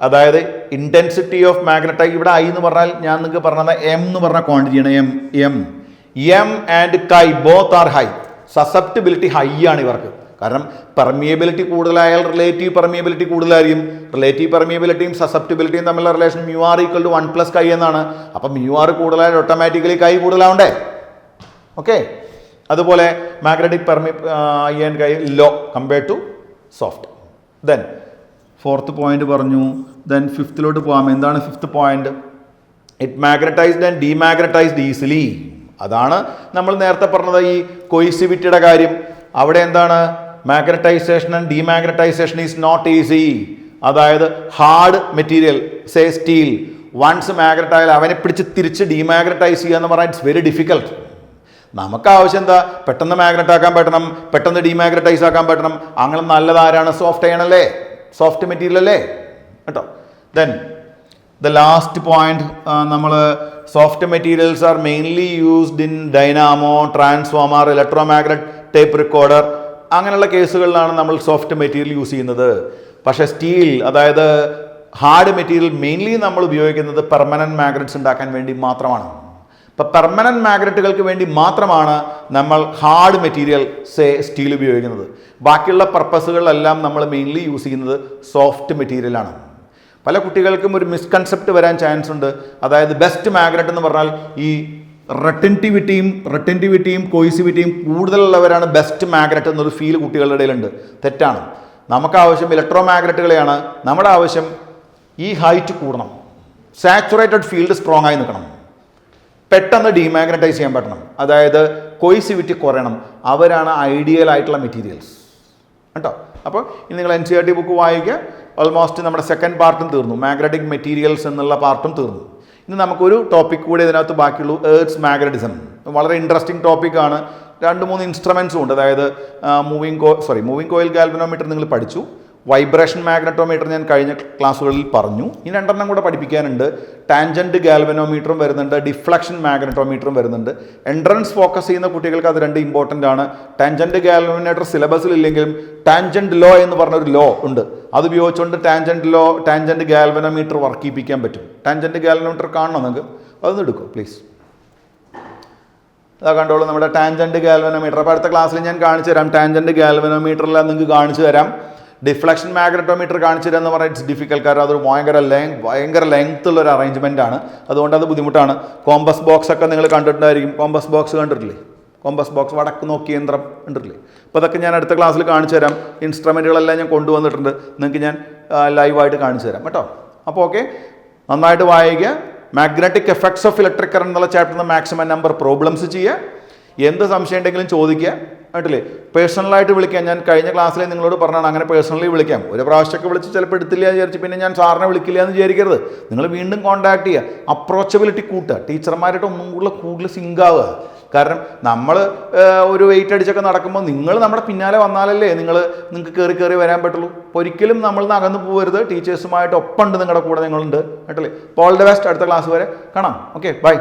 അതായത് ഇൻറ്റൻസിറ്റി ഓഫ് മാഗ്നറ്റൈസ്, ഇവിടെ ഐ എന്ന് പറഞ്ഞാൽ ഞാൻ നിങ്ങൾക്ക് പറഞ്ഞത് എം എന്ന് പറഞ്ഞ ക്വാണ്ടിറ്റിയാണ്. M and chi both are high. Susceptibility high ആണ് ഇവർക്ക്. കാരണം പെർമിയബിലിറ്റി കൂടുതലായാൽ റിലേറ്റീവ് പെർമിയബിലിറ്റി കൂടുതലായിരിക്കും. റിലേറ്റീവ് പെർമിയബിലിറ്റിയും സസെപ്റ്റിബിലിറ്റിയും തമ്മിലുള്ള relation mu R equal to 1 + കൈ എന്നാണ്. അപ്പം മ്യൂ ആർ കൂടുതലായാൽ ഓട്ടോമാറ്റിക്കലി കൈ കൂടുതലാവണ്ടേ? ഓക്കെ, അതുപോലെ magnetic I and chi low compared to soft. Then fourth point പറഞ്ഞു. ദെൻ ഫിഫ്ത്തിലോട്ട് പോകാം. എന്താണ് fifth point? It magnetized and demagnetized easily. അതാണ് നമ്മൾ നേരത്തെ പറഞ്ഞത് ഈ കൊയ്സിവിറ്റിയുടെ കാര്യം. അവിടെ എന്താണ്? Magnetization and demagnetization is not easy. അതായത് hard material say steel once magnet ആയാൽ അവനെ പിടിച്ച് തിരിച്ച് ഡീമാഗ്നറ്റൈസ് ചെയ്യുക എന്ന് പറഞ്ഞാൽ ഇറ്റ്സ് വെരി ഡിഫിക്കൽട്ട്. നമുക്ക് ആവശ്യം എന്താ? പെട്ടെന്ന് മാഗ്നറ്റ് ആക്കാൻ പറ്റണം, പെട്ടെന്ന് ഡീമാഗ്നറ്റൈസ് ആക്കാൻ പറ്റണം. അങ്ങനെ നല്ലത് ആരാണ്? സോഫ്റ്റ് അയൺ അല്ലേ, സോഫ്റ്റ് മെറ്റീരിയൽ അല്ലേ കേട്ടോ. ദെൻ ദ ലാസ്റ്റ് പോയിന്റ്, നമ്മൾ soft materials are mainly used in Dynamo, transformer, electromagnet tape recorder, അങ്ങനെയുള്ള കേസുകളിലാണ് നമ്മൾ സോഫ്റ്റ് മെറ്റീരിയൽ യൂസ് ചെയ്യുന്നത്. പക്ഷേ സ്റ്റീൽ, അതായത് ഹാർഡ് മെറ്റീരിയൽ മെയിൻലി നമ്മൾ ഉപയോഗിക്കുന്നത് പെർമനന്റ് മാഗ്നറ്റ്സ് ഉണ്ടാക്കാൻ വേണ്ടി മാത്രമാണ്. ഇപ്പം പെർമനന്റ് മാഗ്നറ്റുകൾക്ക് വേണ്ടി മാത്രമാണ് നമ്മൾ ഹാർഡ് മെറ്റീരിയൽ സേ സ്റ്റീൽ ഉപയോഗിക്കുന്നത്. ബാക്കിയുള്ള പർപ്പസുകളിലെല്ലാം നമ്മൾ മെയിൻലി യൂസ് ചെയ്യുന്നത് സോഫ്റ്റ് മെറ്റീരിയലാണ്. പല കുട്ടികൾക്കും ഒരു മിസ്കൺസെപ്റ്റ് വരാൻ ചാൻസ് ഉണ്ട്. അതായത് ബെസ്റ്റ് മാഗ്നറ്റ് എന്ന് പറഞ്ഞാൽ ഈ റെറ്റൻറ്റിവിറ്റിയും കൊയ്സിവിറ്റിയും കൂടുതലുള്ളവരാണ് ബെസ്റ്റ് മാഗ്നറ്റ് എന്നൊരു ഫീൽ കുട്ടികളുടെ ഇടയിലുണ്ട്. തെറ്റാണ്. നമുക്ക് ആവശ്യം ഇലക്ട്രോ മാഗ്നറ്റുകളെയാണ്. നമ്മുടെ ആവശ്യം ഈ ഹൈറ്റ് കൂടണം, സാച്ചുറേറ്റഡ് ഫീൽഡ് സ്ട്രോങ് ആയി നിൽക്കണം, പെട്ടെന്ന് ഡീമാഗ്നറ്റൈസ് ചെയ്യാൻ പറ്റണം, അതായത് കൊയ്സിവിറ്റി കുറയണം. അവരാണ് ഐഡിയൽ ആയിട്ടുള്ള മെറ്റീരിയൽസ് കേട്ടോ. അപ്പോൾ ഇനി നിങ്ങൾ NCERT ബുക്ക് വായിക്കുക. ഓൾമോസ്റ്റ് നമ്മുടെ സെക്കൻഡ് പാർട്ടും തീർന്നു, മാഗ്നറ്റിക് മെറ്റീരിയൽസ് എന്നുള്ള പാർട്ടും തീർന്നു. ഇനി നമുക്കൊരു ടോപ്പിക് കൂടി ഇതിനകത്ത് ബാക്കിയുള്ളൂ, എർത്ത് മാഗ്നറ്റിസം. വളരെ ഇൻട്രസ്റ്റിംഗ് ടോപ്പിക്കാണ്. 2-3 ഇൻസ്ട്രുമെൻസും ഉണ്ട്. അതായത് മൂവിങ് കോയിൽ ഗാൽവനോമീറ്റർ നിങ്ങൾ പഠിച്ചു. വൈബ്രേഷൻ മാഗ്നറ്റോമീറ്റർ ഞാൻ കഴിഞ്ഞ ക്ലാസ്സുകളിൽ പറഞ്ഞു. ഇനി 2 കൂടെ പഠിപ്പിക്കാനുണ്ട്. ടാൻജൻറ്റ് ഗാൽവനോമീറ്ററും വരുന്നുണ്ട്, ഡിഫ്ലക്ഷൻ മാഗ്നറ്റോമീറ്ററും വരുന്നുണ്ട്. എൻട്രൻസ് ഫോക്കസ് ചെയ്യുന്ന കുട്ടികൾക്ക് അത് 2 ഇമ്പോർട്ടൻ്റ് ആണ്. ടാൻജൻറ്റ് ഗാൽവനോമീറ്റർ സിലബസിൽ ഇല്ലെങ്കിലും ടാൻജൻറ്റ് ലോ എന്ന് പറഞ്ഞൊരു ലോ ഉണ്ട്. അത് ഉപയോഗിച്ചുകൊണ്ട് ടാൻജൻറ്റ് ഗാൽവനോമീറ്റർ വർക്ക് ചെയ്യിപ്പിക്കാൻ പറ്റും. ടാൻജൻറ്റ് ഗാൽവനോമീറ്റർ കാണണം നിങ്ങൾക്ക്, അതൊന്ന് എടുക്കും പ്ലീസ്. അതാ കണ്ടോളൂ നമ്മുടെ ടാൻജൻറ്റ് ഗാൽവനോമീറ്റർ. അപ്പോൾ അടുത്ത ക്ലാസ്സിൽ ഞാൻ കാണിച്ചു തരാം. ടാൻജൻറ്റ് ഗാൽവനോമീറ്ററിൽ നിങ്ങൾക്ക് കാണിച്ചു തരാം. ഡിഫ്ലക്ഷൻ മാഗ്നറ്റോമീറ്റർ കാണിച്ചു തരിക എന്ന് പറഞ്ഞാൽ ഇറ്റ്സ് ഡിഫിക്കൽട്ട്. കാരണം അതൊരു ഭയങ്കര ലെങ്ത് ഉള്ള ഒരു അറേഞ്ച്മെൻ്റ് ആണ്. അതുകൊണ്ട് അത് ബുദ്ധിമുട്ടാണ്. കോമ്പസ് ബോക്സ് ഒക്കെ നിങ്ങൾ കണ്ടിട്ടുണ്ടായിരിക്കും. കോമ്പസ് ബോക്സ് കണ്ടിട്ടില്ലേ? കോമ്പസ് ബോക്സ്, വടക്ക് നോക്കി യന്ത്രം കണ്ടിട്ടില്ലേ? അപ്പോൾ അതൊക്കെ ഞാൻ അടുത്ത ക്ലാസ്സിൽ കാണിച്ചു തരാം. ഇൻസ്ട്രുമെൻറ്റുകളെല്ലാം ഞാൻ കൊണ്ടുവന്നിട്ടുണ്ട്, നിങ്ങൾക്ക് ഞാൻ ലൈവായിട്ട് കാണിച്ചു തരാം കേട്ടോ. അപ്പോൾ ഓക്കെ, നന്നായിട്ട് വായിക്കുക. Magnetic effects of electric current എന്നുള്ള ചാപ്റ്ററിന് മാക്സിമം നമ്പർ പ്രോബ്ലംസ് ചെയ്യുക. എന്ത് സംശയം ഉണ്ടെങ്കിലും ചോദിക്കുക കേട്ടില്ലേ? പേഴ്സണലായിട്ട് വിളിക്കാം. ഞാൻ കഴിഞ്ഞ ക്ലാസ്സിൽ നിങ്ങളോട് പറഞ്ഞാണ് അങ്ങനെ പേഴ്സണലി വിളിക്കാം. ഒരു പ്രാവശ്യമൊക്കെ വിളിച്ച് ചിലപ്പോൾ എടുത്തില്ല എന്ന് വിചാരിച്ച് പിന്നെ ഞാൻ സാറിനെ വിളിക്കില്ല എന്ന് വിചാരിക്കരുത്. നിങ്ങൾ വീണ്ടും കോൺടാക്ട് ചെയ്യുക, അപ്രോച്ചബിലിറ്റി കൂട്ടുക, ടീച്ചർമാരായിട്ട് ഒന്നും കൂടുതൽ സിങ്ക് ആവുക. കാരണം നമ്മൾ ഒരു വെയിറ്റ് അടിച്ചൊക്കെ നടക്കുമ്പോൾ നിങ്ങൾ നമ്മുടെ പിന്നാലെ വന്നാലല്ലേ നിങ്ങൾക്ക് കയറി വരാൻ പറ്റുള്ളൂ. അപ്പോൾ ഒരിക്കലും നമ്മൾ അകന്നു പോകരുത്. ടീച്ചേഴ്സുമായിട്ട് ഒപ്പം ഉണ്ട്, നിങ്ങളുടെ കൂടെ നിങ്ങളുണ്ട് കേട്ടില്ലേ? അപ്പോൾ ഓൾ ദ ബെസ്റ്റ്. അടുത്ത ക്ലാസ് വരെ കാണാം. Okay, by.